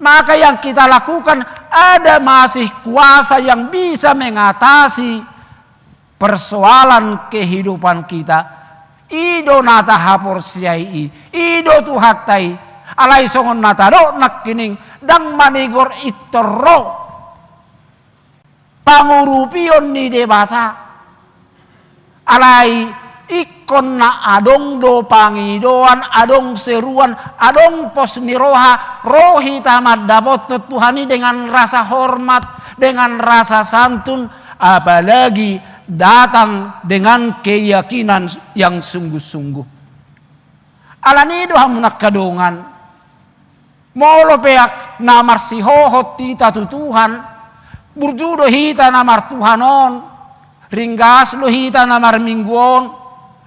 Maka yang kita lakukan, ada masih kuasa yang bisa mengatasi persoalan kehidupan kita. Ido nata hapor siai, ido tuhatai, alai songon nata do nakining, dang manigor itoro, pangurupion ni debata, alai ikon na adong do pangidoan, adong seruan, adong posniroha, rohi tamad dapot Tuhani dengan rasa hormat, dengan rasa santun, apalagi datang dengan keyakinan yang sungguh-sungguh. Alani doha munak kadongan, molo peak namar si hohot tita tu Tuhan, burjudo hita namar Tuhanon, ringgas lo hita namar mingguon,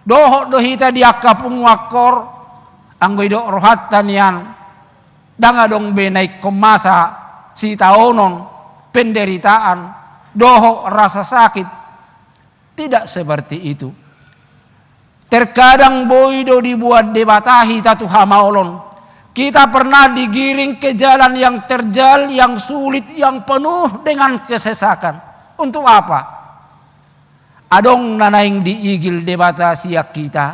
dohok dohita diakapung wakor, anggoy do rohatan yan, dangadong benay kumasa si taonon, penderitaan, dohok rasa sakit. Tidak seperti itu. Terkadang boido dibuat debatahi tatu hamaolon. Kita pernah digiring ke jalan yang terjal, yang sulit, yang penuh dengan kesesakan. Untuk apa? Adong nanaing diigil debata siak kita.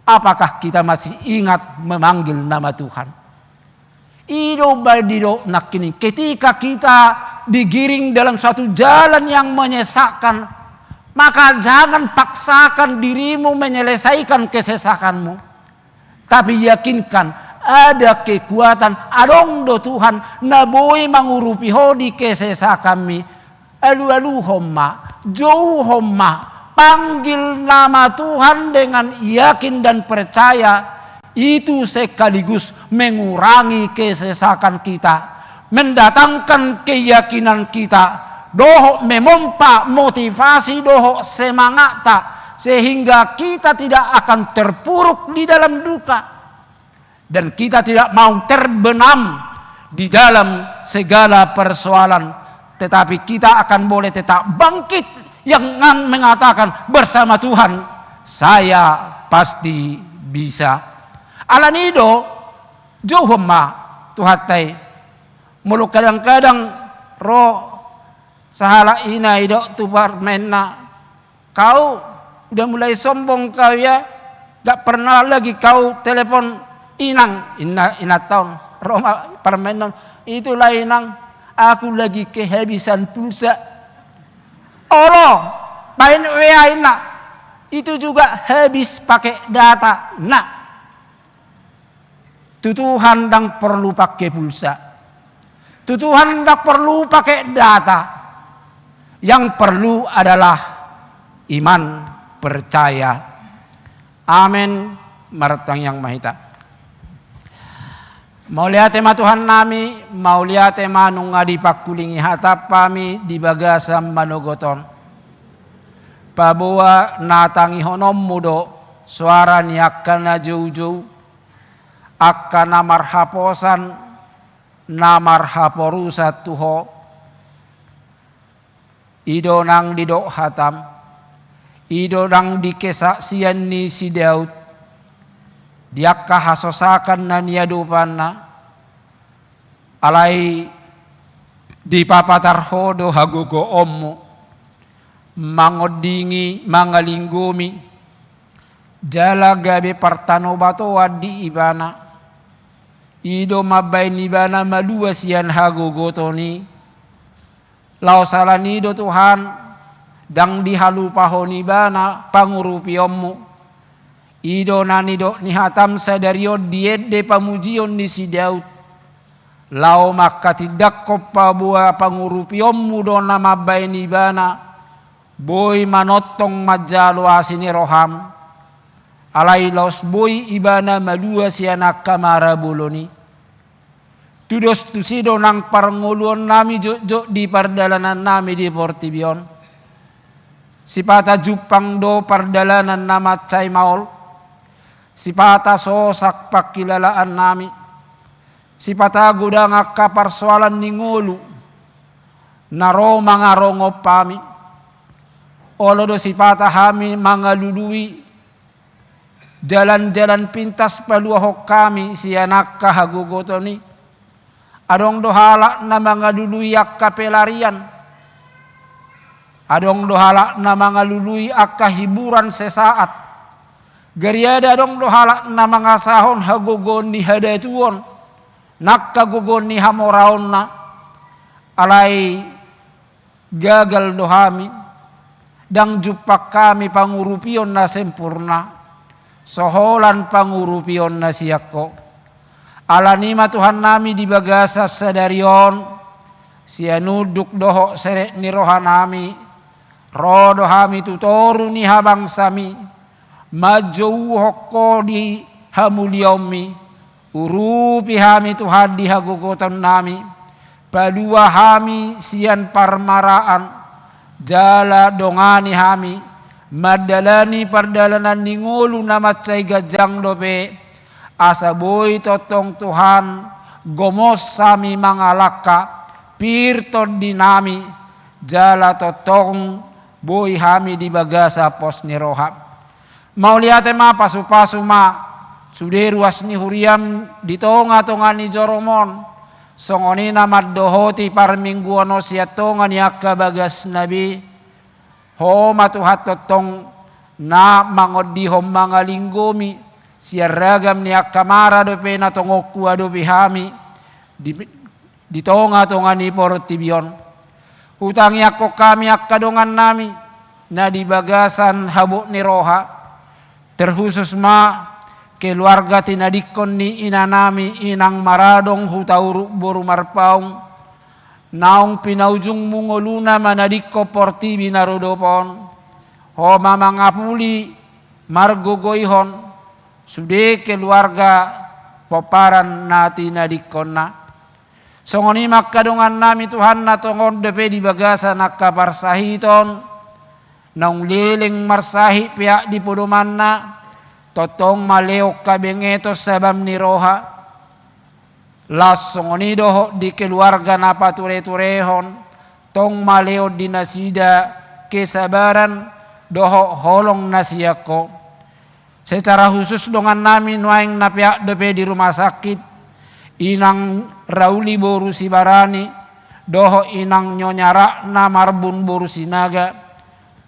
Apakah kita masih ingat memanggil nama Tuhan? Ido badido nakini. Ketika kita digiring dalam suatu jalan yang menyesakkan, maka jangan paksakan dirimu menyelesaikan kesesakanmu. Tapi yakinkan ada kekuatan adong do Tuhan naboi mangurupi hodi kesesakanmi. Alu-alu homma, jauh homma, panggil nama Tuhan dengan yakin dan percaya. Itu sekaligus mengurangi kesesakan kita, mendatangkan keyakinan kita, dohok memompa motivasi, dohok semangat tak, sehingga kita tidak akan terpuruk di dalam duka, dan kita tidak mau terbenam di dalam segala persoalan. Tetapi kita akan boleh tetap bangkit yang mengatakan bersama Tuhan, saya pasti bisa. Alanido, johomma tuhatai, mulu kadang-kadang roh sahala ina idok tu barmena. Kau udah mulai sombong kau ya, gak pernah lagi kau telepon inang, ina tahun, Roma permenon, itulah inang. Aku lagi kehabisan pulsa. Allah, main WA nak. Itu juga habis pakai data. Nah, Tuhan dang perlu pakai pulsa. Tuhan dang perlu pakai data. Yang perlu adalah iman, percaya. Amin. Maratang yang mahita. Maulia tema Tuhan nami, maulia tema nunga di pakulingi hatap pami di bagasam manogoton. Pabuwa natangi honom mudo, suara niakan na jauh-jauh, akan namar haposan, namar haporusa tuho, ido nang didok hatam, ido nang dikesaksian ni si Daud, diakka hasosakan na niadupan na, alai di papatar hodo hagugo ommu, mangodingi mangalinggomi, jala gabe partano bato wadi ibana, ido mabay ni bana madua siyan hagogotoni. Lau salani do Tuhan, dang dihalupahoni bana pangurupiyommu. Ido nani do nihatam sadario diede pamujion ni si Daud. Lau maka tidak kopa bua pangurupiyommu do nama bay ni bana. Boy manotong majalo asini roham. Alai los boy ibana madua sianak kamara buloni. Tudos tusido nang parnguluan nami jok di pardalanan nami di Portibion. Sipata jupang do pardalanan nama cai maol. Sipata sosak pakilalaan nami. Sipata gudang akka persoalan ningulu. Naro mangarongo pami. Olo do sipata hami mangalului. Jalan-jalan pintas paluahok kami sianak kahagugotoni. Adong dohala na mga luluy akka pelarian. Adong dohala na mga luluy akka hiburan sesaat. Gariada adong dohala na mga sahon hagugon ni hadatuon. Nakkagugon ni hamoraon na. Alay gagal dohami. Dang jupak kami pangurupion na sempurna. Soholan pangurupion na siyako. Alanima Tuhan nami di bagasa sadarion. Sianuduk doho serek ni roha nami. Rodo hami tutoru ni habang sami. Majou hokko di hamuliomi. Urupi hami Tuhan di hagogotan nami. Padua hami sian parmaraan. Jala dongani hami. Madalani pardalanan ningolu nama cai gajang dope. Asa boy totong Tuhan gomos sami mangalaka pirton dinami jala totong boy hami di bagasa pos ni rohab. Mau liate ma pasu-pasu ma suderuas ni huriam di tonga-tonga ni joromon songoni nama dohoti parmingguano siatonga ni akka bagas nabi. Homa Tuhan totong na mangodihom mangalinggomi siaragam ni akamara dope na tongoku adobe hami di tonga-tonga ni Portibion. Hutangi ako kami akadongan nami na di bagasan habuk ni roha. Terkhusus ma keluarga tinadikon ni ina nami inang maradong hutauru boru marpaung. Naong pinaujung mungoluna manadiko Portibi narudopon. Ho mamangapuli margogoihon. Sude keluarga poparan nati nadikon na. Songoni makadongan nami Tuhan na tongon depe di bagasa nakkabar sahiton. Naung leleng marsahi pihak di podoman na. Totong maleok kabengetos sabam ni roha. Las songoni doho di keluarga napa ture-turehon. Tong maleo di nasida kesabaran doho holong nasiyako. Secara khusus dengan nami nuaing napiak depe di rumah sakit. Inang Rauli boru sibarani. Doho inang nyonyara na marbun boru sinaga.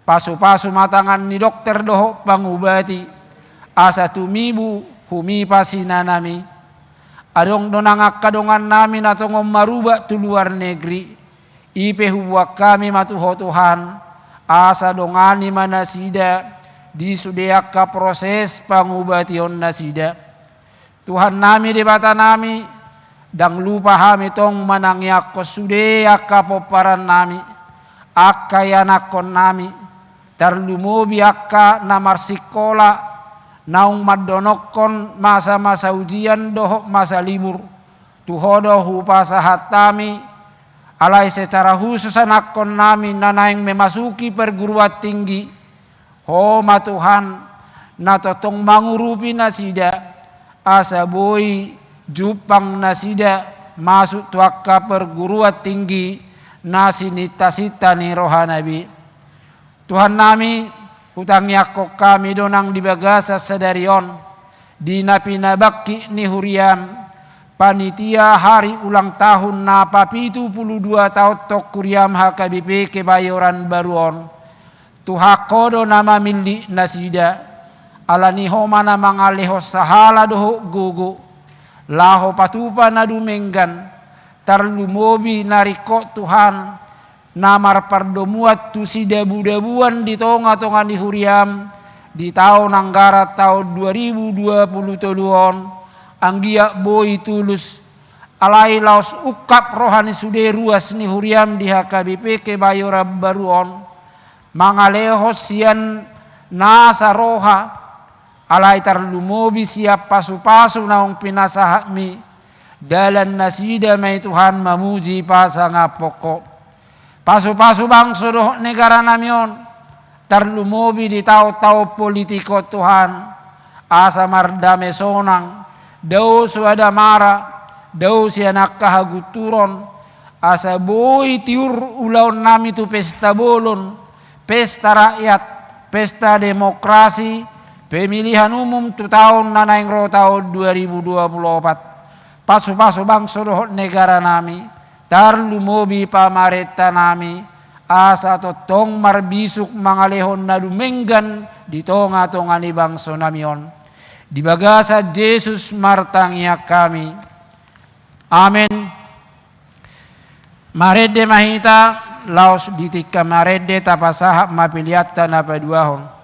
Pasu-pasu matangan ni dokter doho pangubati. Asa tumibu humi pasina nami. Adong donang akadongan nami natongom maruba tu luar negeri. Ipe huwak kami matuho Tuhan. Asa dongani manasida. Di sudeaka proses pangubation nasida. Tuhan nami di bata nami. Dang lupa hami tong manangyak ko sudeaka poparan nami. Akka yanakon nami. Tarlumubi akka namarsikola. Naung madonokon masa-masa ujian doho masa libur. Tuhodo hupasa hatami. Alai secara khusus anakon nami nanaing memasuki perguruan tinggi. Homa Tuhan natotong mangurupi nasida. Asa boy jupang nasida masuk tuaka perguruan tinggi. Nasinita-sita ni roha nabi. Tuhan nami hutangi ako kami donang di bagasa sadarion. Di napinabaki ni huriam. Panitia hari ulang tahun na papitu 72 tahun tok kuriam HKBP Kebayoran Baruon. Tuhakodo nama milik nasida. Alani homa na mangaleho sahala doho gugu. laho patupa na dumenggan, tarlumobi nariko Tuhan, namar pardomuat tu si debu-debuan di tonga-tonga di huriam, di tahun anggara tahun 2020 anggia boi tulus, alai laos ukap rohani sude ruas ni huriam di HKBP ke Bayora Baruon, mangalehos sian nasa roha, alai tarlumobi siap pasu-pasu naung pinasahami, dalan nasida may Tuhan mamuji pasanga pokok. Pasu-pasu bangso doh negara namion, tarlumobi di tau-tau politiko Tuhan, asa mardame sonang, daw suada mara, daw si anak kahaguturon, asa boy tiur ulaw nami tu pesta bolon, pesta rakyat, pesta demokrasi, pemilihan umum tu tahun nanaing ro tahun 2024. Pasu-pasu bangso doh negara nami, tarlumobi pamareta nami, asa totong marbisuk mangalehon na dumenggan di tonga-tonga ni bangso namion. Di bagasa Jesus martangya kami. Amen. Marede mahita laos ditika marede tapasahap mapiliata na paduahon.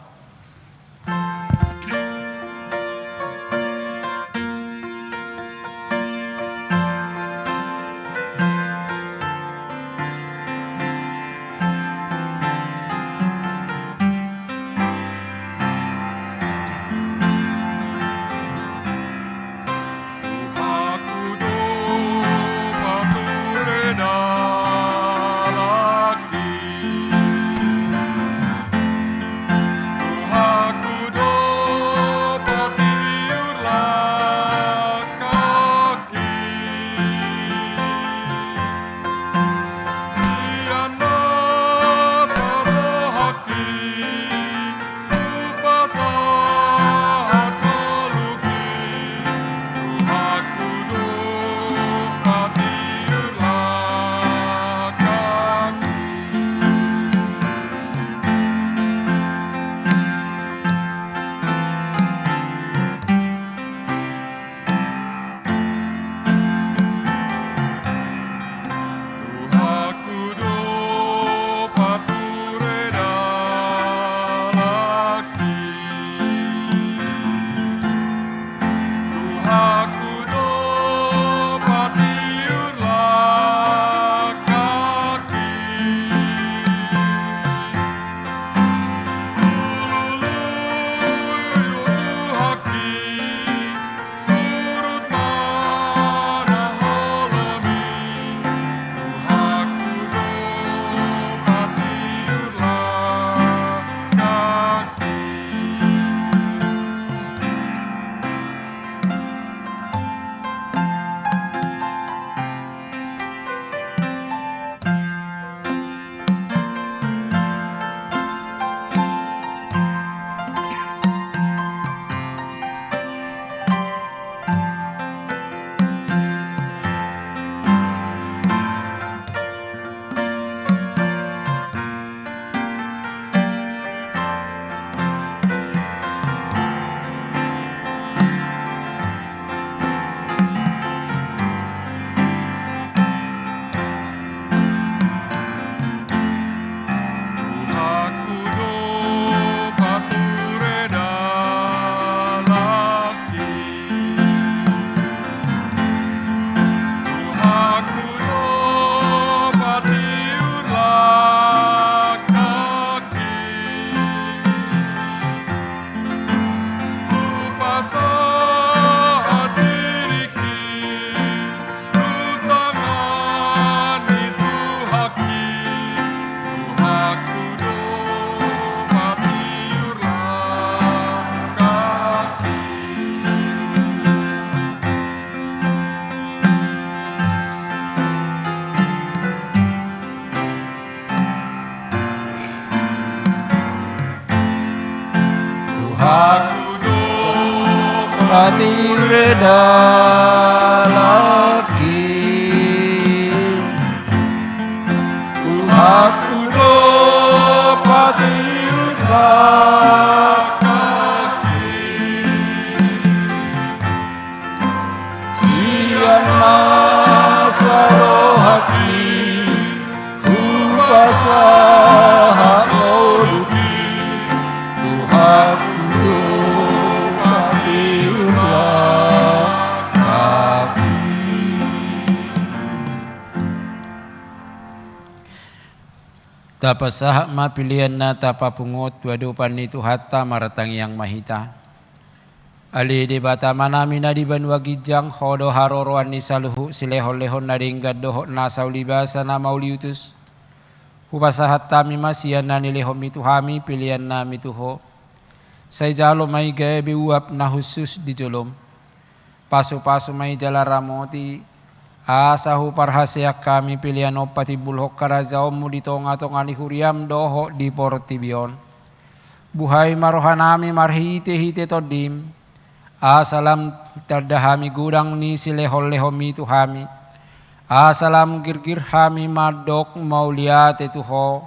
Patireda laki Aku do patireda kaki Si Tapa sahak ma pilihan na tapa pungot wadupan itu hatta maratang yang mahita. Ali di bata manami na di banwa gijang hodo haroroan ni saluhu silehon-lehon na ringgad doho na saulibasa na mauliutus. Pupasahat tami masiyan na nilehom itu hami pilihan na mituho. Say jalo may gabi uap na husus di jolom. Paso-paso may jala ramoti. Asahu parhasyak kami pilihan opati bulhok karajao mu di tonga-tonga ni huriam doho di portibion. Buhay marohanami marhite-hite todim. Asalam terdahami gudang ni silehol-lehom itu hami. Asalam girgir hami madok mauliate tuho.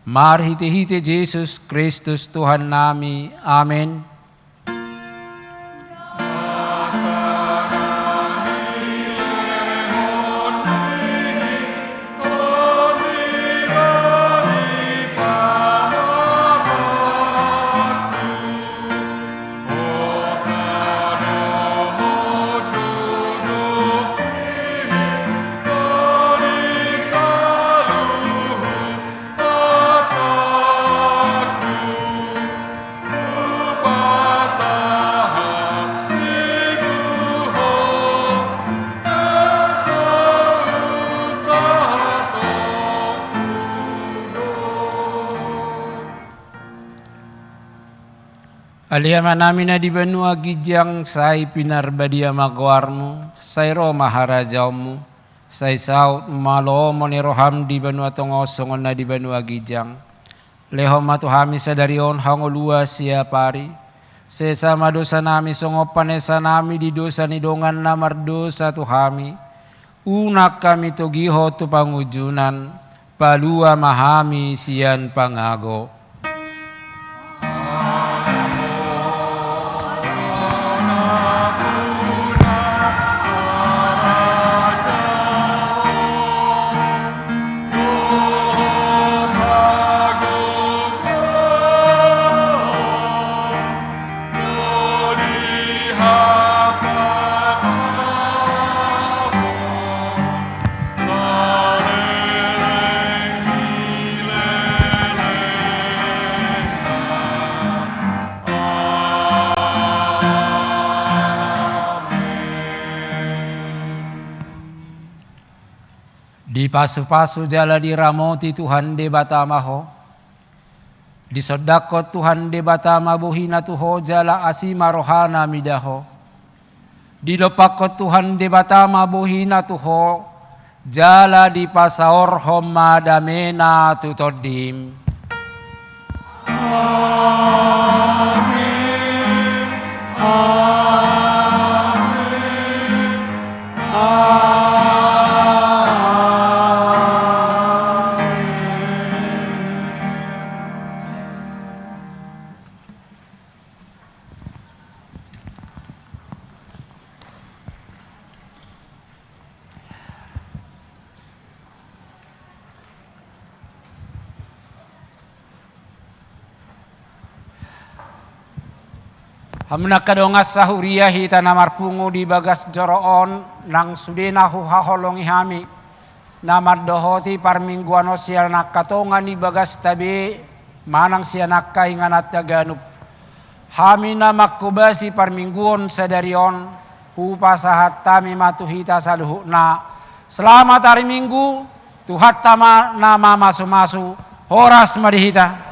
Marhite-hite Yesus Kristus Tuhan nami. Amin. Aliyama namin na di banua gijang say pinarbadia magwarmu, say ro maharajamu, say saut malo mo ni roham di banua tongosongon na di banua gijang. Lehom matuhami sa darion hangolua siya pari. Sesama dosa nami songopanesa nami di dosa ni dongan na mardosa tuhami. Unak kami togiho tu pangujunan, palua mahami siyan pangago. Di pasu-pasu jala di ramoti Tuhan de batamaho. Di sodakot Tuhan de batama buhina tuho jala asima rohana midaho. Di lopakot Tuhan de batama buhina tuho jala di pasaor homa damena tutodim. Amin. Amin. Hamna kadongas sahuriyahi tanamar pungu di bagas joroon nang sudena huhaholongi hami namar dohoti parmingguano sianak katongan di bagas tabi manang sianak kainganat taganup hami namak kubasi parmingguon sadarion upasahat tami matuhita saluhukna selamat hari minggu tuhat tama nama masu-masu horas marihita.